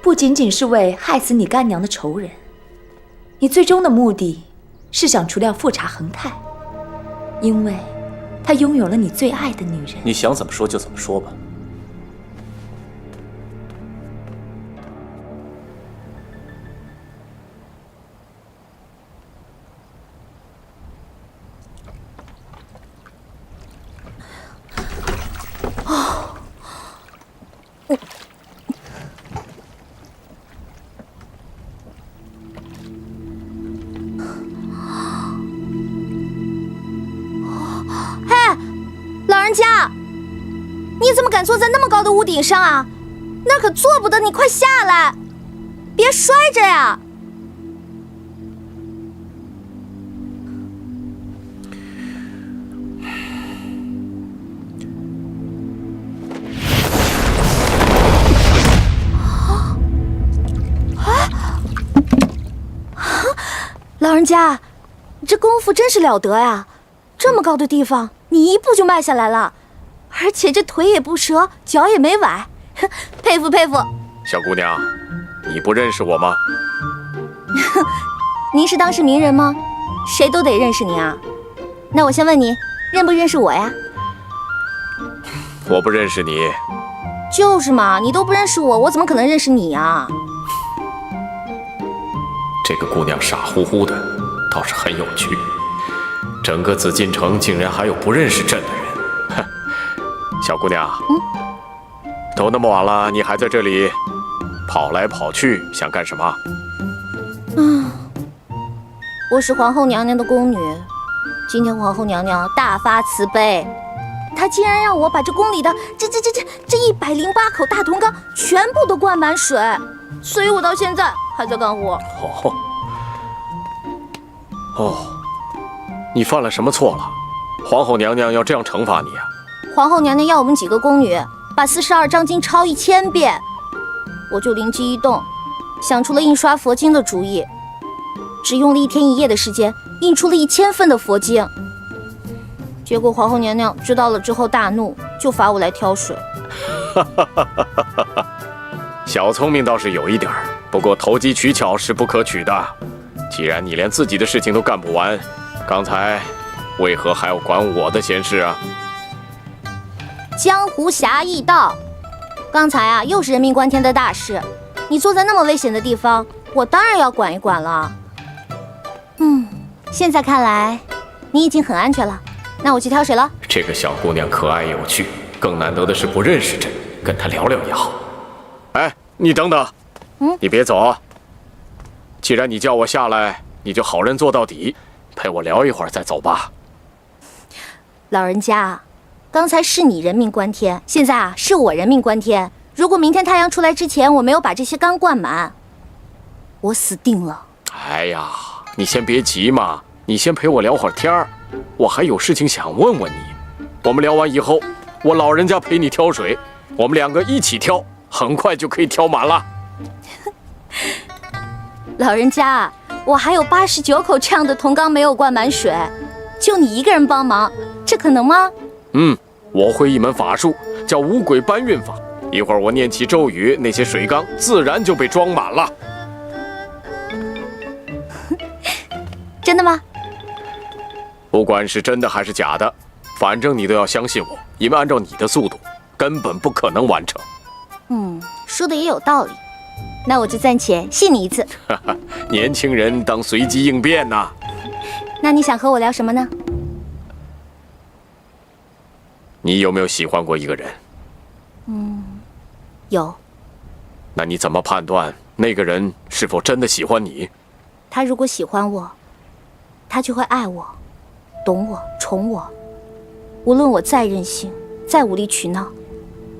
不仅仅是为害死你干娘的仇人，你最终的目的是想除掉富察恒泰，因为他拥有了你最爱的女人。你想怎么说就怎么说吧。老人家，你怎么敢坐在那么高的屋顶上啊？那可坐不得，你快下来，别摔着呀！老人家，你这功夫真是了得呀！这么高的地方，你一步就迈下来了，而且这腿也不折，脚也没崴，佩服佩服。小姑娘，你不认识我吗？您是当世名人吗？谁都得认识您啊。那我先问你，认不认识我呀？我不认识你。就是嘛，你都不认识我，我怎么可能认识你啊？这个姑娘傻乎乎的，倒是很有趣。整个紫禁城竟然还有不认识朕的人，哼！小姑娘，都那么晚了，你还在这里跑来跑去，想干什么？我是皇后娘娘的宫女，今天皇后娘娘大发慈悲，她竟然让我把这宫里的这108口大铜缸全部都灌满水，所以我到现在还在干活。你犯了什么错了？皇后娘娘要这样惩罚你啊？皇后娘娘要我们几个宫女把42章经抄1000遍，我就灵机一动，想出了印刷佛经的主意，只用了1天1夜的时间，印出了1000份的佛经。结果皇后娘娘知道了之后大怒，就罚我来挑水。小聪明倒是有一点，不过投机取巧是不可取的。既然你连自己的事情都干不完，刚才为何还要管我的闲事啊？江湖侠义道，刚才啊又是人命关天的大事，你坐在那么危险的地方，我当然要管一管了。现在看来你已经很安全了，那我去挑水了。这个小姑娘可爱有趣，更难得的是不认识朕，跟她聊聊也好。哎，你等等，你别走啊！既然你叫我下来，你就好人做到底，陪我聊一会儿再走吧。老人家，刚才是你人命关天，现在啊是我人命关天。如果明天太阳出来之前我没有把这些缸灌满，我死定了。哎呀，你先别急嘛，你先陪我聊会儿天儿，我还有事情想问问你。我们聊完以后，我老人家陪你挑水，我们2个一起挑，很快就可以挑满了。老人家，我还有89口这样的铜缸没有灌满水，就你一个人帮忙，这可能吗？我会一门法术，叫五鬼搬运法。一会儿我念起咒语，那些水缸自然就被装满了。真的吗？不管是真的还是假的，反正你都要相信我，因为按照你的速度，根本不可能完成。说的也有道理，那我就暂且信你一次。年轻人当随机应变呐。那你想和我聊什么呢？你有没有喜欢过一个人？有。那你怎么判断那个人是否真的喜欢你？他如果喜欢我，他就会爱我，懂我，宠我。无论我再任性，再无理取闹，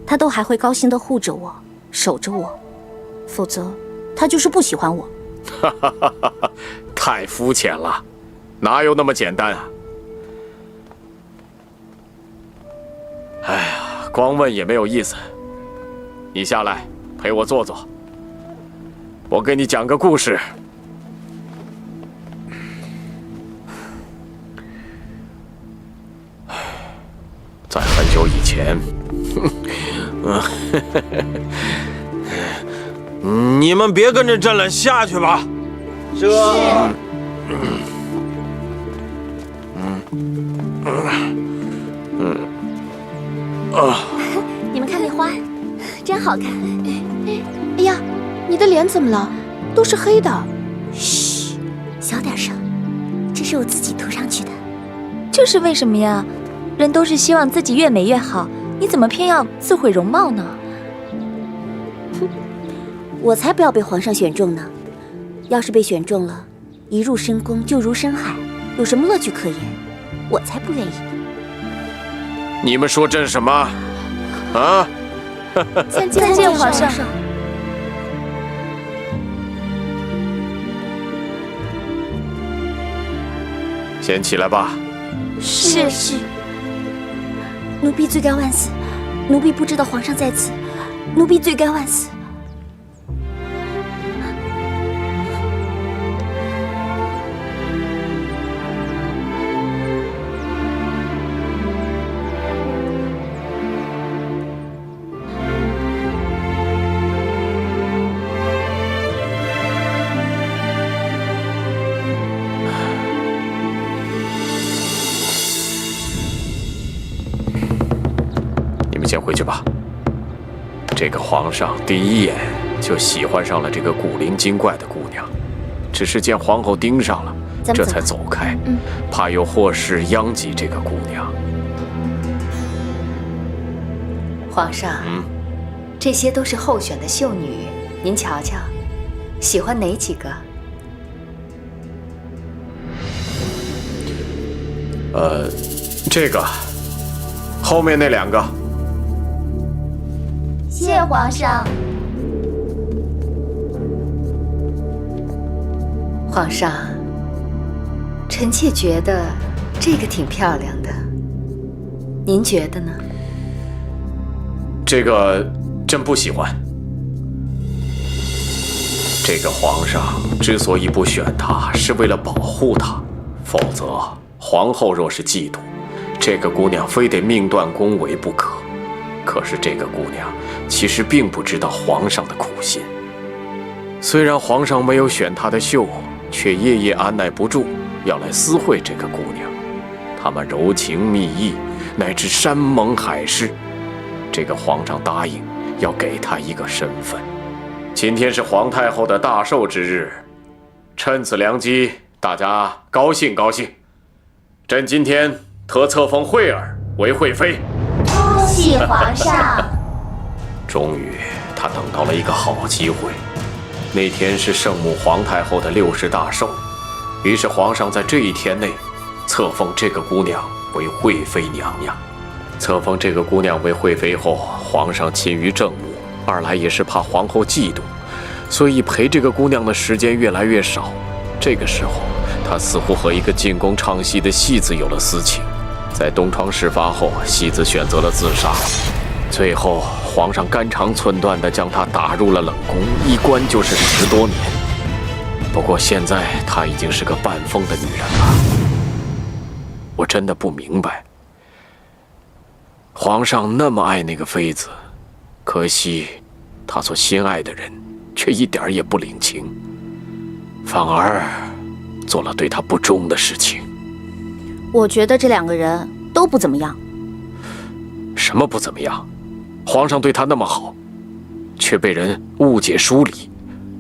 他都还会高兴地护着我，守着我。否则，他就是不喜欢我。太肤浅了，哪有那么简单啊？哎呀，光问也没有意思。你下来陪我坐坐，我给你讲个故事。在很久以前，你们别跟着朕了，下去吧。是。你们看那花，真好看。哎呀，你的脸怎么了？都是黑的。嘘，小点声，这是我自己涂上去的。这是为什么呀？人都是希望自己越美越好，你怎么偏要自毁容貌呢？我才不要被皇上选中呢！要是被选中了，一入深宫就如深海，有什么乐趣可言？我才不愿意。你们说朕什么？啊？再见，皇上。先起来吧。是。奴婢罪该万死，奴婢不知道皇上在此，奴婢罪该万死。先回去吧。这个皇上第一眼就喜欢上了这个古灵精怪的姑娘，只是见皇后盯上了，这才走开，怕有祸事殃及这个姑娘。皇上，这些都是候选的秀女，您瞧瞧，喜欢哪几个？这个，后面那2个。谢皇上。皇上，臣妾觉得这个挺漂亮的，您觉得呢？这个朕不喜欢。这个皇上之所以不选她，是为了保护她，否则皇后若是嫉妒，这个姑娘非得命断宫闱不可。可是这个姑娘其实并不知道皇上的苦心。虽然皇上没有选她的秀，却夜夜按耐不住要来私会这个姑娘。他们柔情蜜意，乃至山盟海誓。这个皇上答应要给她一个身份。今天是皇太后的大寿之日，趁此良机，大家高兴高兴。朕今天特册封惠儿为惠妃。恭喜皇上！终于，他等到了一个好机会。那天是圣母皇太后的60大寿，于是皇上在这一天内册封这个姑娘为惠妃娘娘。册封这个姑娘为惠妃后，皇上勤于政务，二来也是怕皇后嫉妒，所以陪这个姑娘的时间越来越少。这个时候，他似乎和一个进宫唱戏的戏子有了私情。在东窗事发后，戏子选择了自杀，最后皇上肝肠寸断地将她打入了冷宫，一关就是10多年。不过现在她已经是个半疯的女人了，我真的不明白，皇上那么爱那个妃子，可惜他所心爱的人却一点也不领情，反而做了对他不忠的事情。我觉得这2个人都不怎么样。什么不怎么样？皇上对他那么好，却被人误解疏离。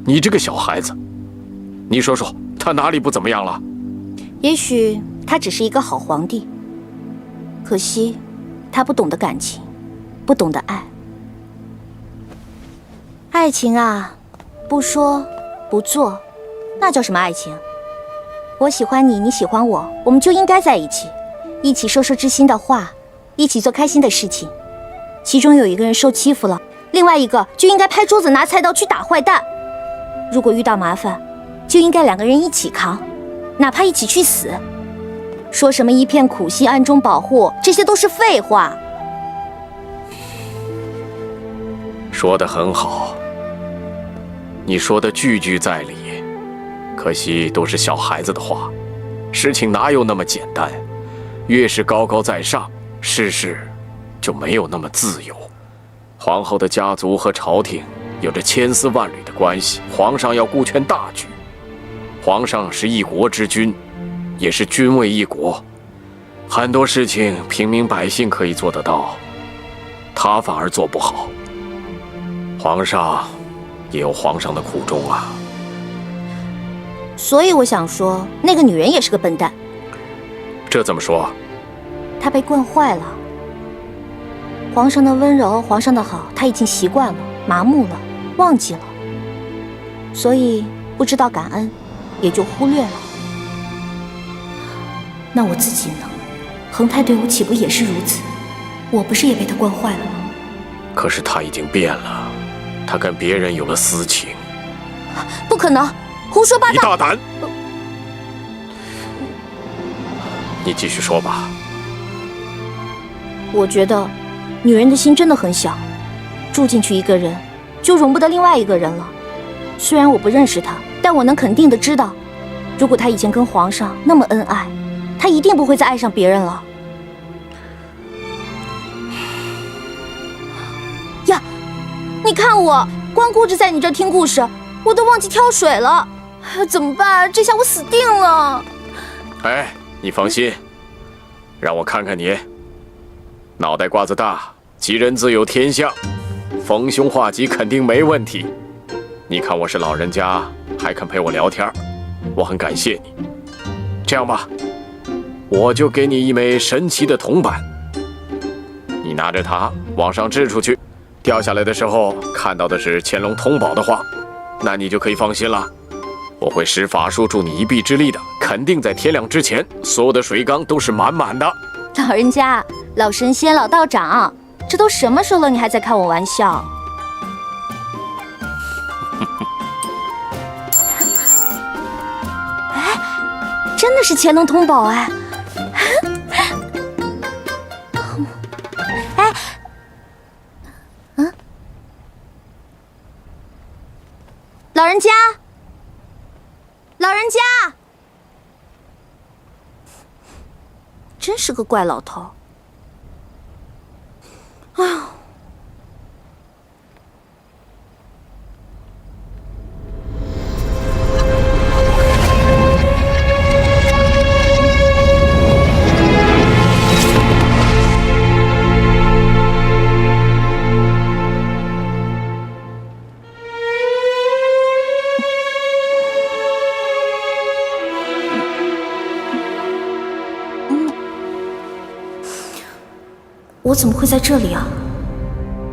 你这个小孩子，你说说他哪里不怎么样了？也许他只是一个好皇帝，可惜他不懂得感情，不懂得爱。爱情啊，不说不做，那叫什么爱情？我喜欢你，你喜欢我，我们就应该在一起，一起说说知心的话，一起做开心的事情。其中有一个人受欺负了，另外一个就应该拍桌子拿菜刀去打坏蛋。如果遇到麻烦，就应该2个人一起扛，哪怕一起去死。说什么一片苦心暗中保护，这些都是废话。说得很好，你说的句句在理，可惜都是小孩子的话，事情哪有那么简单？越是高高在上，事事就没有那么自由。皇后的家族和朝廷有着千丝万缕的关系，皇上要顾全大局。皇上是一国之君，也是君为一国，很多事情平民百姓可以做得到，他反而做不好。皇上也有皇上的苦衷啊。所以我想说，那个女人也是个笨蛋。这怎么说？她被惯坏了。皇上的温柔，皇上的好，她已经习惯了，麻木了，忘记了，所以不知道感恩，也就忽略了。那我自己呢？恒泰对我岂不也是如此？我不是也被他惯坏了吗？可是他已经变了，他跟别人有了私情。不可能，胡说八道！你大胆！你继续说吧。我觉得，女人的心真的很小，住进去一个人，就容不得另外一个人了。虽然我不认识他，但我能肯定的知道，如果他以前跟皇上那么恩爱，他一定不会再爱上别人了。呀，你看我光顾着在你这听故事，我都忘记挑水了，怎么办？这下我死定了！哎，你放心，让我看看你，脑袋瓜子大，吉人自有天相，逢凶化吉肯定没问题。你看我是老人家，还肯陪我聊天，我很感谢你。这样吧，我就给你一枚神奇的铜板，你拿着它往上掷出去，掉下来的时候看到的是乾隆通宝的话，那你就可以放心了。我会施法术助你一臂之力的，肯定在天亮之前，所有的水缸都是满满的。老人家、老神仙、老道长，这都什么时候了，你还在开我玩笑？哎，真的是乾隆通宝哎！哎，老人家，老人家，真是个怪老头。哎呦！我怎么会在这里啊？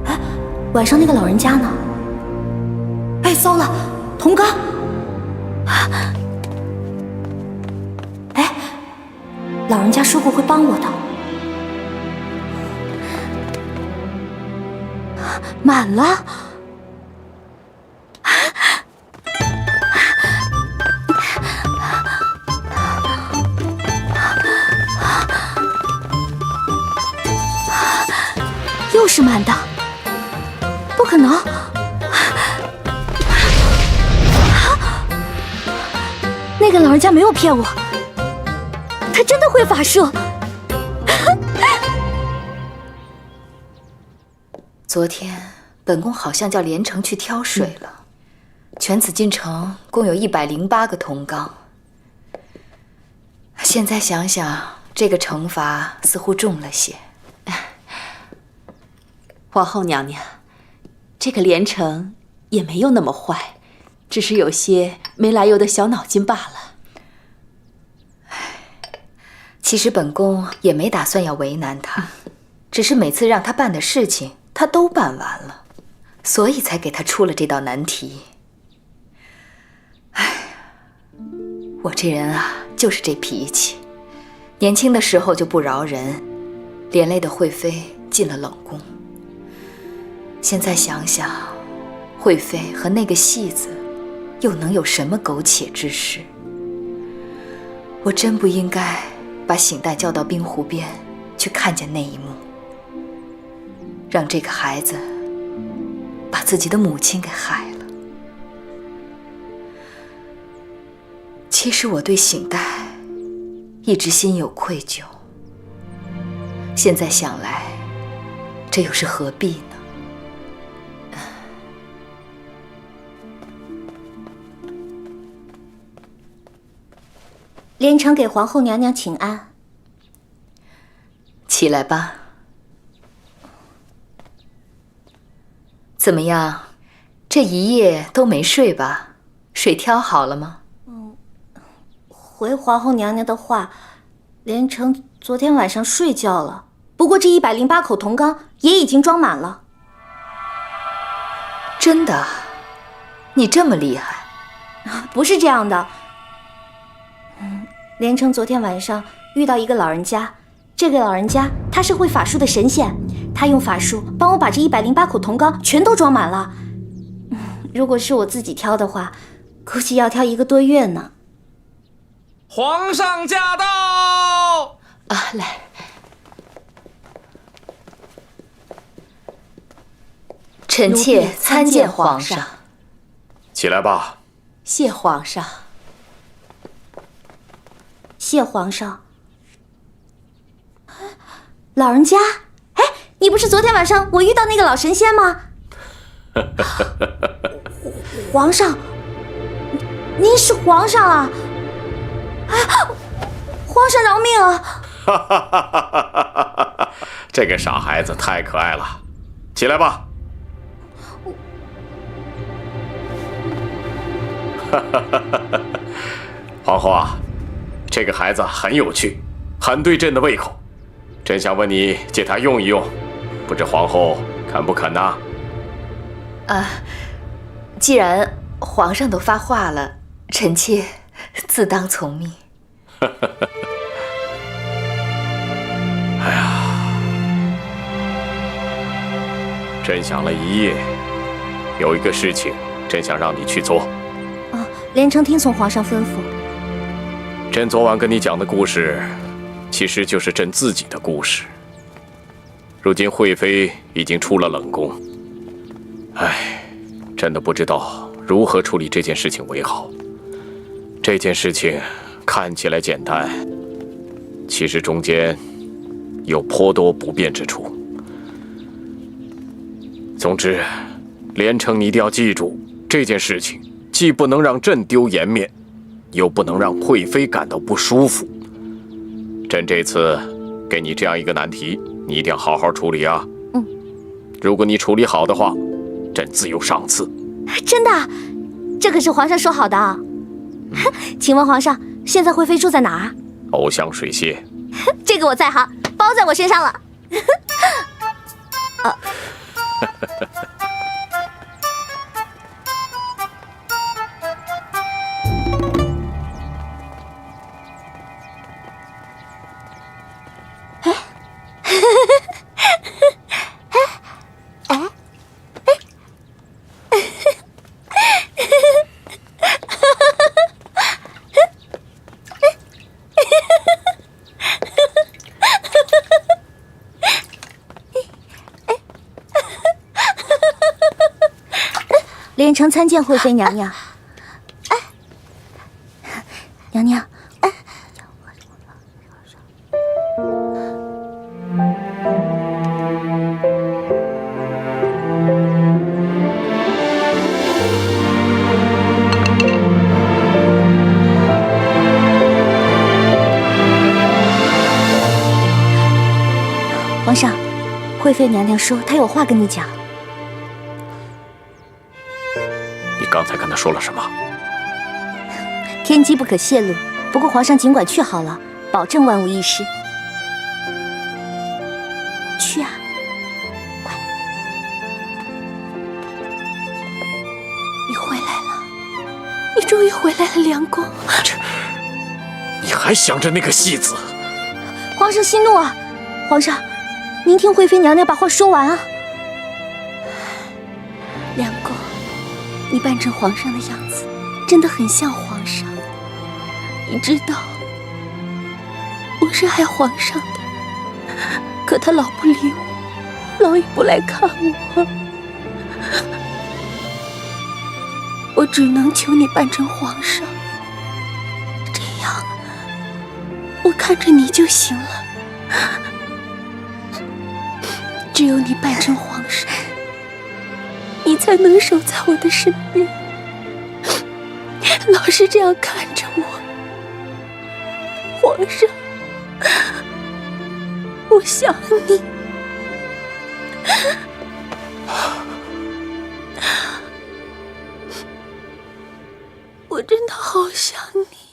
哎，晚上那个老人家呢？哎，糟了，铜缸！哎，老人家说过会帮我的，满了。是瞒的，不可能！那个老人家没有骗我，他真的会法术。昨天本宫好像叫连城去挑水了，全紫禁城共有108个铜缸。现在想想，这个惩罚似乎重了些。皇后娘娘，这个连城也没有那么坏，只是有些没来由的小脑筋罢了。其实本宫也没打算要为难他，只是每次让他办的事情，他都办完了，所以才给他出了这道难题。我这人啊，就是这脾气，年轻的时候就不饶人，连累的惠妃进了冷宫。现在想想，惠妃和那个戏子又能有什么苟且之事？我真不应该把醒代叫到冰湖边去看见那一幕，让这个孩子把自己的母亲给害了。其实我对醒代一直心有愧疚，现在想来，这又是何必呢？连城给皇后娘娘请安。起来吧。怎么样，这一夜都没睡吧？水挑好了吗？回皇后娘娘的话，连城昨天晚上睡觉了，不过这108口铜缸也已经装满了。真的？你这么厉害？不是这样的。连城昨天晚上遇到一个老人家，这个老人家他是会法术的神仙，他用法术帮我把这108口铜缸全都装满了。如果是我自己挑的话，估计要挑1个多月呢。皇上驾到！啊，来，臣妾参见皇上。起来吧。谢皇上。谢皇上。老人家，哎，你不是昨天晚上我遇到那个老神仙吗？皇上，您是皇上啊！皇上饶命啊！这个傻孩子太可爱了，起来吧。皇后啊，这个孩子很有趣，很对朕的胃口，朕想问你借他用一用，不知皇后肯不肯呢？既然皇上都发话了，臣妾自当从命。哎呀，朕想了一夜，有一个事情，朕想让你去做。连城听从皇上吩咐。朕昨晚跟你讲的故事，其实就是朕自己的故事。如今惠妃已经出了冷宫，唉，真的不知道如何处理这件事情为好。这件事情看起来简单，其实中间有颇多不便之处。总之，连城你一定要记住，这件事情既不能让朕丢颜面，又不能让惠妃感到不舒服。朕这次给你这样一个难题，你一定要好好处理啊。如果你处理好的话，朕自有赏赐。真的？这可是皇上说好的啊。请问皇上，现在惠妃住在哪儿？藕香水榭。这个我在行，包在我身上了。连城参见惠妃娘娘。哎，娘娘，哎，皇上，惠妃娘娘说她有话跟你讲。你刚才跟他说了什么？天机不可泄露，不过皇上尽管去好了，保证万无一失。去啊，快！你回来了，你终于回来了，梁公。你还想着那个戏子？皇上息怒啊！皇上，您听惠妃娘娘把话说完啊。梁公，你扮成皇上的样子，真的很像皇上。你知道，我是爱皇上的，可他老不理我，老也不来看我。我只能求你扮成皇上，这样我看着你就行了。只有你扮成皇上，你才能守在我的身边，老是这样看着我。皇上，我想你，我真的好想你。